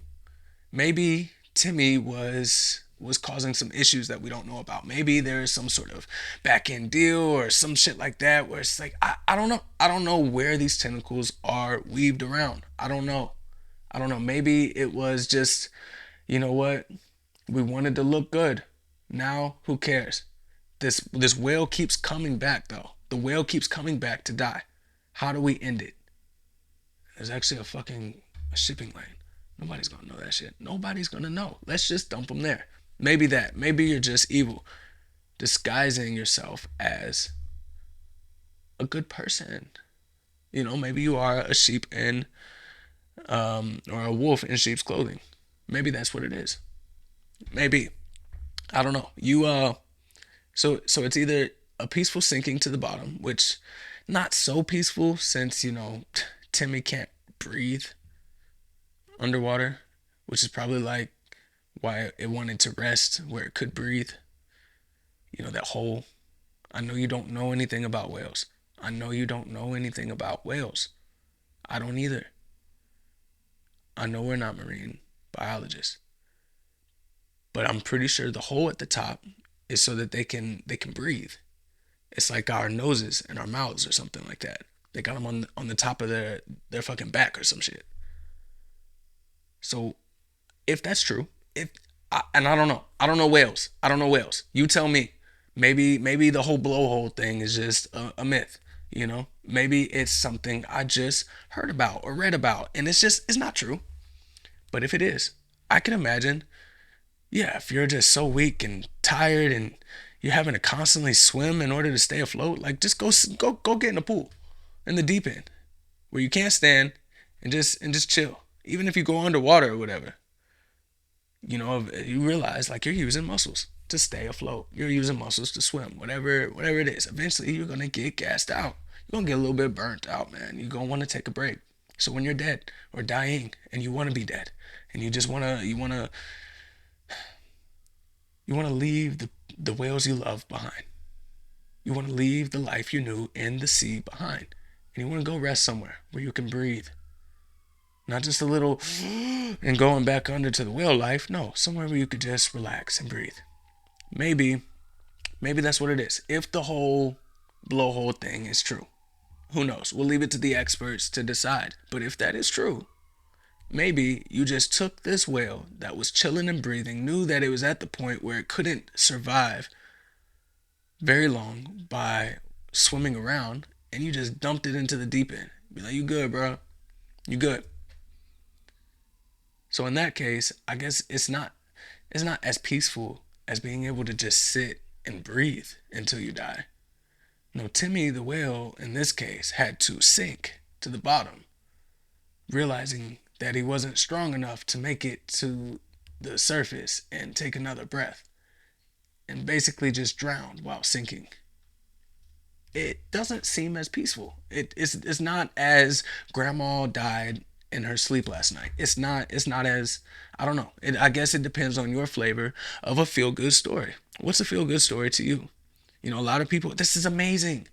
Maybe Timmy was causing some issues that we don't know about. Maybe there's some sort of back end deal or some shit like that where it's like I don't know. I don't know where these tentacles are weaved around. I don't know. I don't know. Maybe it was just, you know what? We wanted to look good. Now who cares? This whale keeps coming back though. The whale keeps coming back to die. How do we end it? There's actually a shipping lane. Nobody's gonna know that shit. Nobody's gonna know. Let's just dump them there. Maybe that. Maybe you're just evil, disguising yourself as a good person. You know, maybe you are a sheep in or a wolf in sheep's clothing. Maybe that's what it is. Maybe. I don't know. So it's either a peaceful sinking to the bottom, which not so peaceful since, Timmy can't breathe underwater, which is probably like why it wanted to rest where it could breathe. That hole. I know you don't know anything about whales. I know you don't know anything about whales. I don't either. I know we're not marine biologists, but I'm pretty sure the hole at the top is so that they can breathe. It's like our noses and our mouths or something like that. They got them on the top of their fucking back or some shit. So if that's true, and I don't know whales. I don't know whales. You tell me. Maybe the whole blowhole thing is just a myth. Maybe it's something I just heard about or read about, and it's not true. But if it is, I can imagine. Yeah, if you're just so weak and tired and you're having to constantly swim in order to stay afloat, like just go get in the pool, in the deep end, where you can't stand and just chill. Even if you go underwater or whatever, you realize like you're using muscles to stay afloat. You're using muscles to swim, whatever it is. Eventually, you're gonna get gassed out. You're gonna get a little bit burnt out, man. You're gonna want to take a break. So when you're dead or dying and you want to be dead and you just want to leave the whales you love behind. You want to leave the life you knew in the sea behind. And you want to go rest somewhere where you can breathe. Not just a little and going back under to the whale life. No, somewhere where you could just relax and breathe. Maybe that's what it is. If the whole blowhole thing is true, who knows? We'll leave it to the experts to decide. But if that is true, maybe you just took this whale that was chilling and breathing, knew that it was at the point where it couldn't survive very long by swimming around, and you just dumped it into the deep end. Be like, you good, bro. You good. So in that case, I guess it's not as peaceful as being able to just sit and breathe until you die. No, Timmy the whale in this case had to sink to the bottom, realizing that he wasn't strong enough to make it to the surface and take another breath, and basically just drowned while sinking. It doesn't seem as peaceful. It's not as grandma died in her sleep last night. It's not as, I don't know. I guess it depends on your flavor of a feel good story. What's a feel good story to you? A lot of people, this is amazing.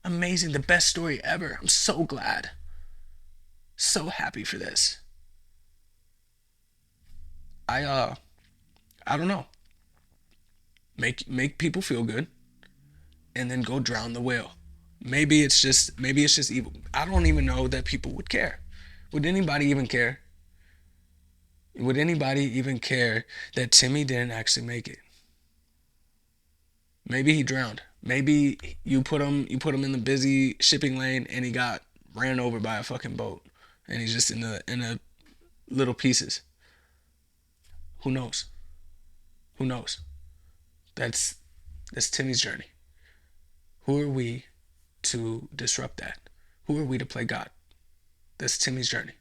Amazing, the best story ever. I'm so glad. So happy for this. I don't know. Make people feel good and then go drown the whale. Maybe it's just evil. I don't even know that people would care. Would anybody even care? Would anybody even care that Timmy didn't actually make it? Maybe he drowned. Maybe you put him in the busy shipping lane and he got ran over by a fucking boat and he's just in the little pieces. Who knows? Who knows? That's that's Timmy's journey. Who are we to disrupt that? Who are we to play God? That's Timmy's journey.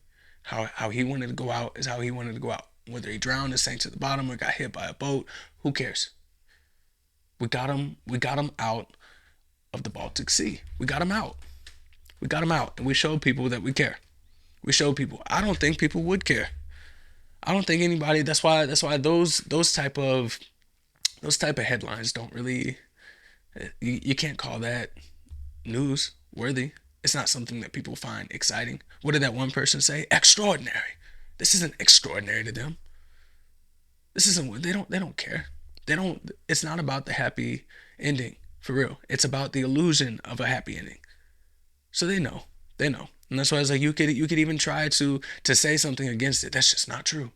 How he wanted to go out is how he wanted to go out. Whether he drowned and sank to the bottom or got hit by a boat, who cares? We got him. We got him out of the Baltic Sea. We got him out. We got him out, and we showed people that we care. We showed people. I don't think people would care. I don't think anybody. That's why those type of headlines don't really. You can't call that news worthy. It's not something that people find exciting. What did that one person say? Extraordinary. This isn't extraordinary to them. This isn't. They don't care. They don't. It's not about the happy ending for real. It's about the illusion of a happy ending. So they know. They know. And that's why it's like you could even try to say something against it. That's just not true.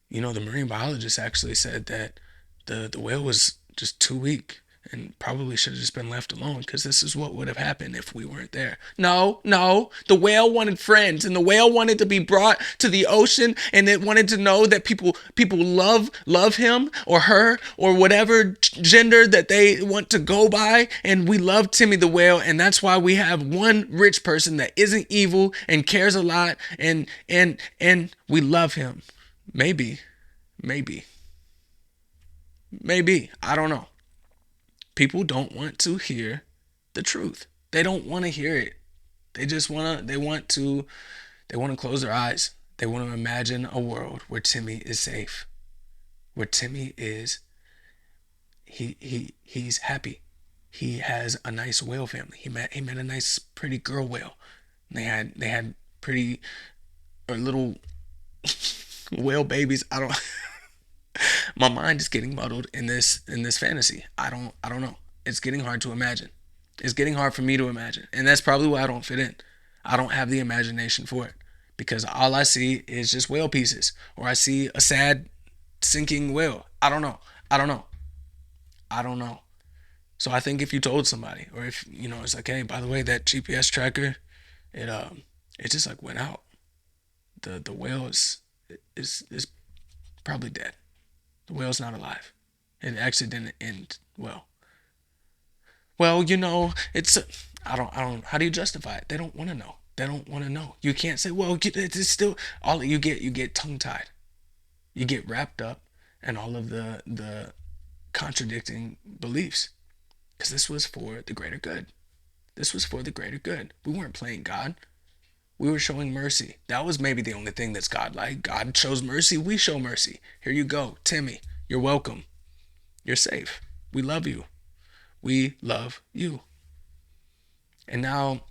The marine biologist actually said that the whale was just too weak and probably should have just been left alone because this is what would have happened if we weren't there. No, no. The whale wanted friends, and the whale wanted to be brought to the ocean, and it wanted to know that people love him or her or whatever gender that they want to go by. And we love Timmy the Whale, and that's why we have one rich person that isn't evil and cares a lot, and we love him. Maybe, maybe, maybe. I don't know. People don't want to hear the truth. They don't want to hear it. They just want to close their eyes. They want to imagine a world where Timmy is safe. Where Timmy is he's happy. He has a nice whale family. He met a nice pretty girl whale. They had pretty or little whale babies. I don't My mind is getting muddled in this fantasy. I don't know. It's getting hard to imagine. It's getting hard for me to imagine. And that's probably why I don't fit in. I don't have the imagination for it. Because all I see is just whale pieces. Or I see a sad sinking whale. I don't know. I don't know. I don't know. So I think if you told somebody, or if it's like, hey, by the way, that GPS tracker, it just like went out. The whale is probably dead. The whale's not alive. It actually didn't end well. Well, it's I don't. How do you justify it? They don't want to know. They don't want to know. You can't say, well, it's still all you get. You get tongue tied. You get wrapped up in all of the contradicting beliefs. Because this was for the greater good. This was for the greater good. We weren't playing God. We were showing mercy. That was maybe the only thing that's God-like. God shows mercy. We show mercy. Here you go, Timmy. You're welcome. You're safe. We love you. We love you. And now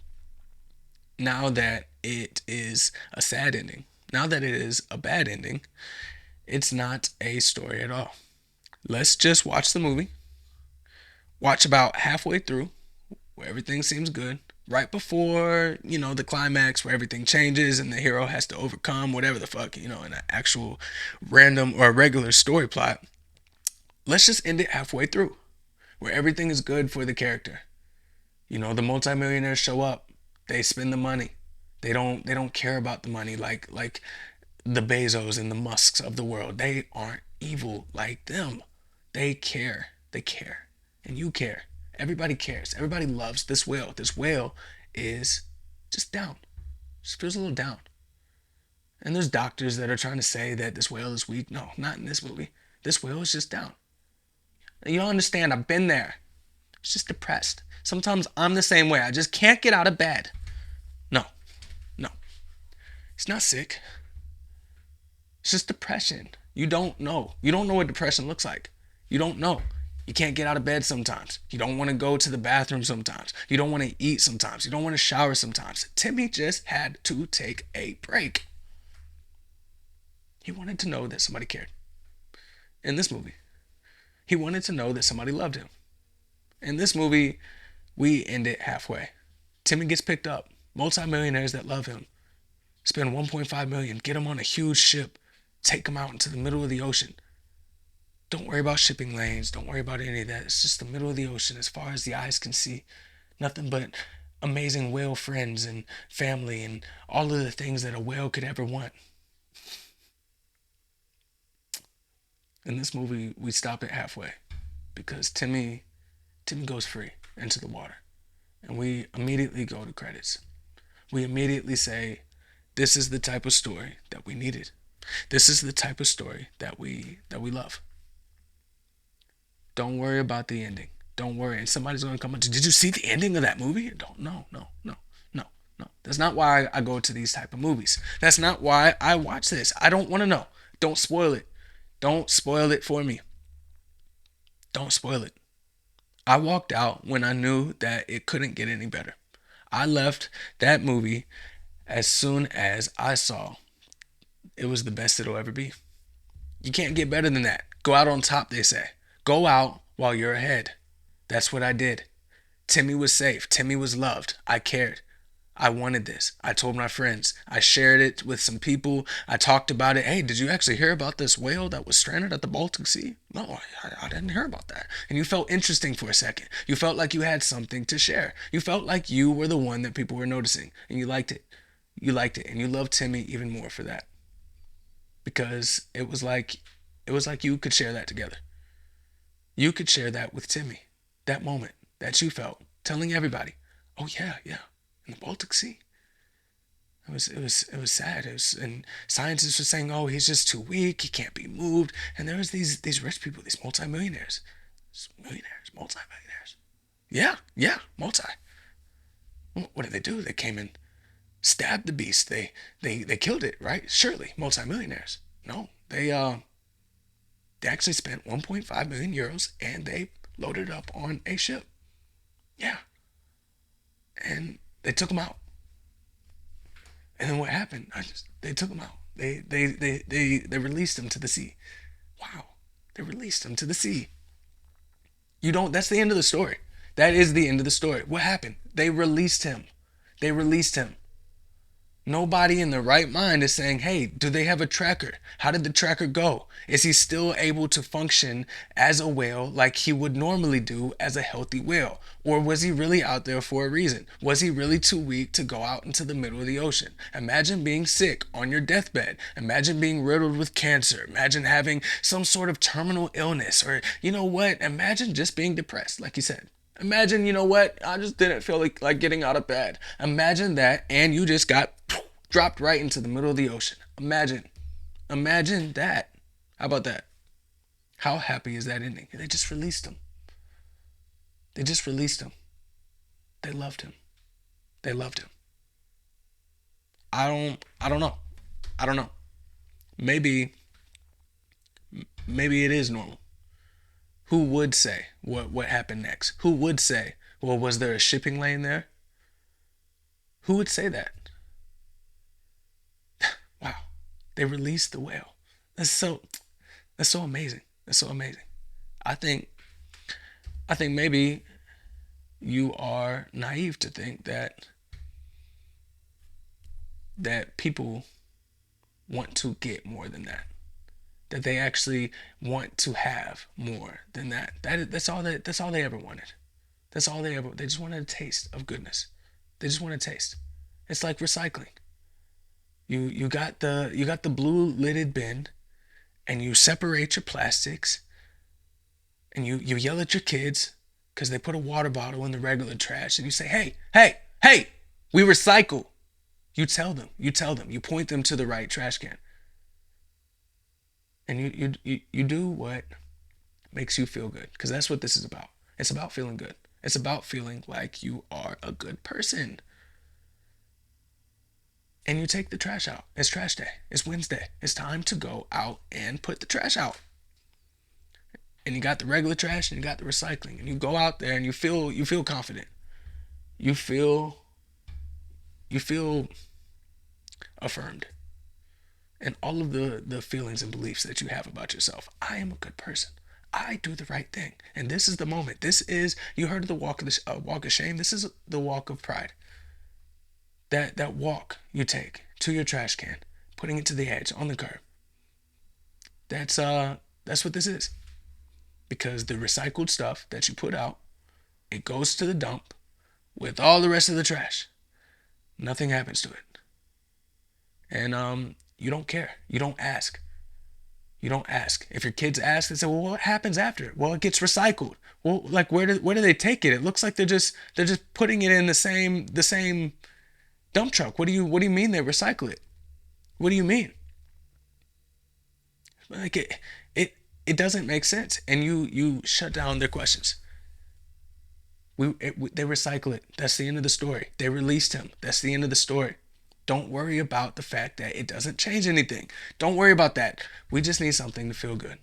that it is a sad ending, now that it is a bad ending, it's not a story at all. Let's just watch the movie. Watch about halfway through where everything seems good. Right before, the climax where everything changes and the hero has to overcome whatever the fuck, in an actual random or regular story plot. Let's just end it halfway through where everything is good for the character. The multimillionaires show up. They spend the money. They don't care about the money like the Bezos and the Musks of the world. They aren't evil like them. They care. They care. And you care. Everybody cares. Everybody loves this whale. This whale is just down. Just feels a little down. And there's doctors that are trying to say that this whale is weak. No, not in this movie. This whale is just down. You don't understand. I've been there. It's just depressed. Sometimes I'm the same way. I just can't get out of bed. No. No. It's not sick. It's just depression. You don't know. You don't know what depression looks like. You don't know. You can't get out of bed sometimes. You don't want to go to the bathroom sometimes. You don't want to eat sometimes. You don't want to shower sometimes. Timmy just had to take a break. He wanted to know that somebody cared. In this movie, he wanted to know that somebody loved him. In this movie, we end it halfway. Timmy gets picked up. Multi-millionaires that love him spend $1.5 million, get him on a huge ship, take him out into the middle of the ocean. Don't worry about shipping lanes. Don't worry about any of that. It's just the middle of the ocean as far as the eyes can see. Nothing but amazing whale friends and family and all of the things that a whale could ever want. In this movie, we stop it halfway because Timmy goes free into the water. And we immediately go to credits. We immediately say, this is the type of story that we needed. This is the type of story that we love. Don't worry about the ending. Don't worry. And somebody's gonna come up to, did you see the ending of that movie? Don't. No, no, no, no, no. That's not why I go to these type of movies. That's not why I watch this. I don't want to know. Don't spoil it. Don't spoil it for me. Don't spoil it. I walked out when I knew that it couldn't get any better. I left that movie as soon as I saw it was the best it'll ever be. You can't get better than that. Go out on top, they say. Go out while you're ahead. That's what I did. Timmy was safe. Timmy was loved. I cared. I wanted this. I told my friends. I shared it with some people. I talked about it. Hey, did you actually hear about this whale that was stranded at the Baltic Sea? No, I didn't hear about that. And you felt interesting for a second. You felt like you had something to share. You felt like you were the one that people were noticing. And you liked it. You liked it. And you loved Timmy even more for that. Because it was like you could share that together. You could share that with Timmy. That moment that you felt, telling everybody, "Oh yeah, yeah, in the Baltic Sea." It was sad. And scientists were saying, "Oh, he's just too weak. He can't be moved." And there was these rich people, these multimillionaires, multimillionaires. Yeah, yeah, multi. What did they do? They came and stabbed the beast. They killed it, right? Surely, multimillionaires. No, they actually spent 1.5 million euros and they loaded it up on a ship. Yeah, and they took them out. And then what happened? They took them out. They released them to the sea. Wow, they released them to the sea. You don't. That's the end of the story. That is the end of the story. What happened? They released him. They released him. Nobody in their right mind is saying, hey, do they have a tracker? How did the tracker go? Is he still able to function as a whale like he would normally do as a healthy whale? Or was he really out there for a reason? Was he really too weak to go out into the middle of the ocean? Imagine being sick on your deathbed. Imagine being riddled with cancer. Imagine having some sort of terminal illness. Or, you know what? Imagine just being depressed, like you said. Imagine, you know what? I just didn't feel like getting out of bed. Imagine that, and you just got dropped right into the middle of the ocean. Imagine that. How about that? How happy is that ending? They just released him. They just released him. They loved him. They loved him. I don't know. I don't know. Maybe maybe it is normal. Who would say what happened next? Who would say, well, was there a shipping lane there? Who would say that? Wow. They released the whale. That's so amazing. That's so amazing. I think I think maybe you are naive to think that people want to get more than that. That they actually want to have more than that. That's all they ever wanted. They just wanted a taste of goodness. They just want a taste. It's like recycling. You got the blue lidded bin and you separate your plastics and you yell at your kids because they put a water bottle in the regular trash and you say, hey, hey, hey, we recycle. You point them to the right trash can. And you do what makes you feel good, because that's what this is about. It's about feeling good. It's about feeling like you are a good person. And you take the trash out. It's trash day. It's Wednesday. It's time to go out and put the trash out. And you got the regular trash and you got the recycling. And you go out there and you feel confident. You feel you feel affirmed. And all of the feelings and beliefs that you have about yourself. I am a good person. I do the right thing. And this is the moment. This is, you heard of the walk of shame. This is the walk of pride. That walk you take to your trash can, putting it to the edge on the curb. That's what this is. Because the recycled stuff that you put out, it goes to the dump with all the rest of the trash. Nothing happens to it. And you don't care. You don't ask. You don't ask. If your kids ask, they say, "Well, what happens after?" Well, it gets recycled. Well, like where do they take it? It looks like they're just putting it in the same Dump truck. What do you mean they recycle it? What do you mean? Like it doesn't make sense. And you shut down their questions. They recycle it. That's the end of the story. They released him. That's the end of the story. Don't worry about the fact that it doesn't change anything. Don't worry about that. We just need something to feel good.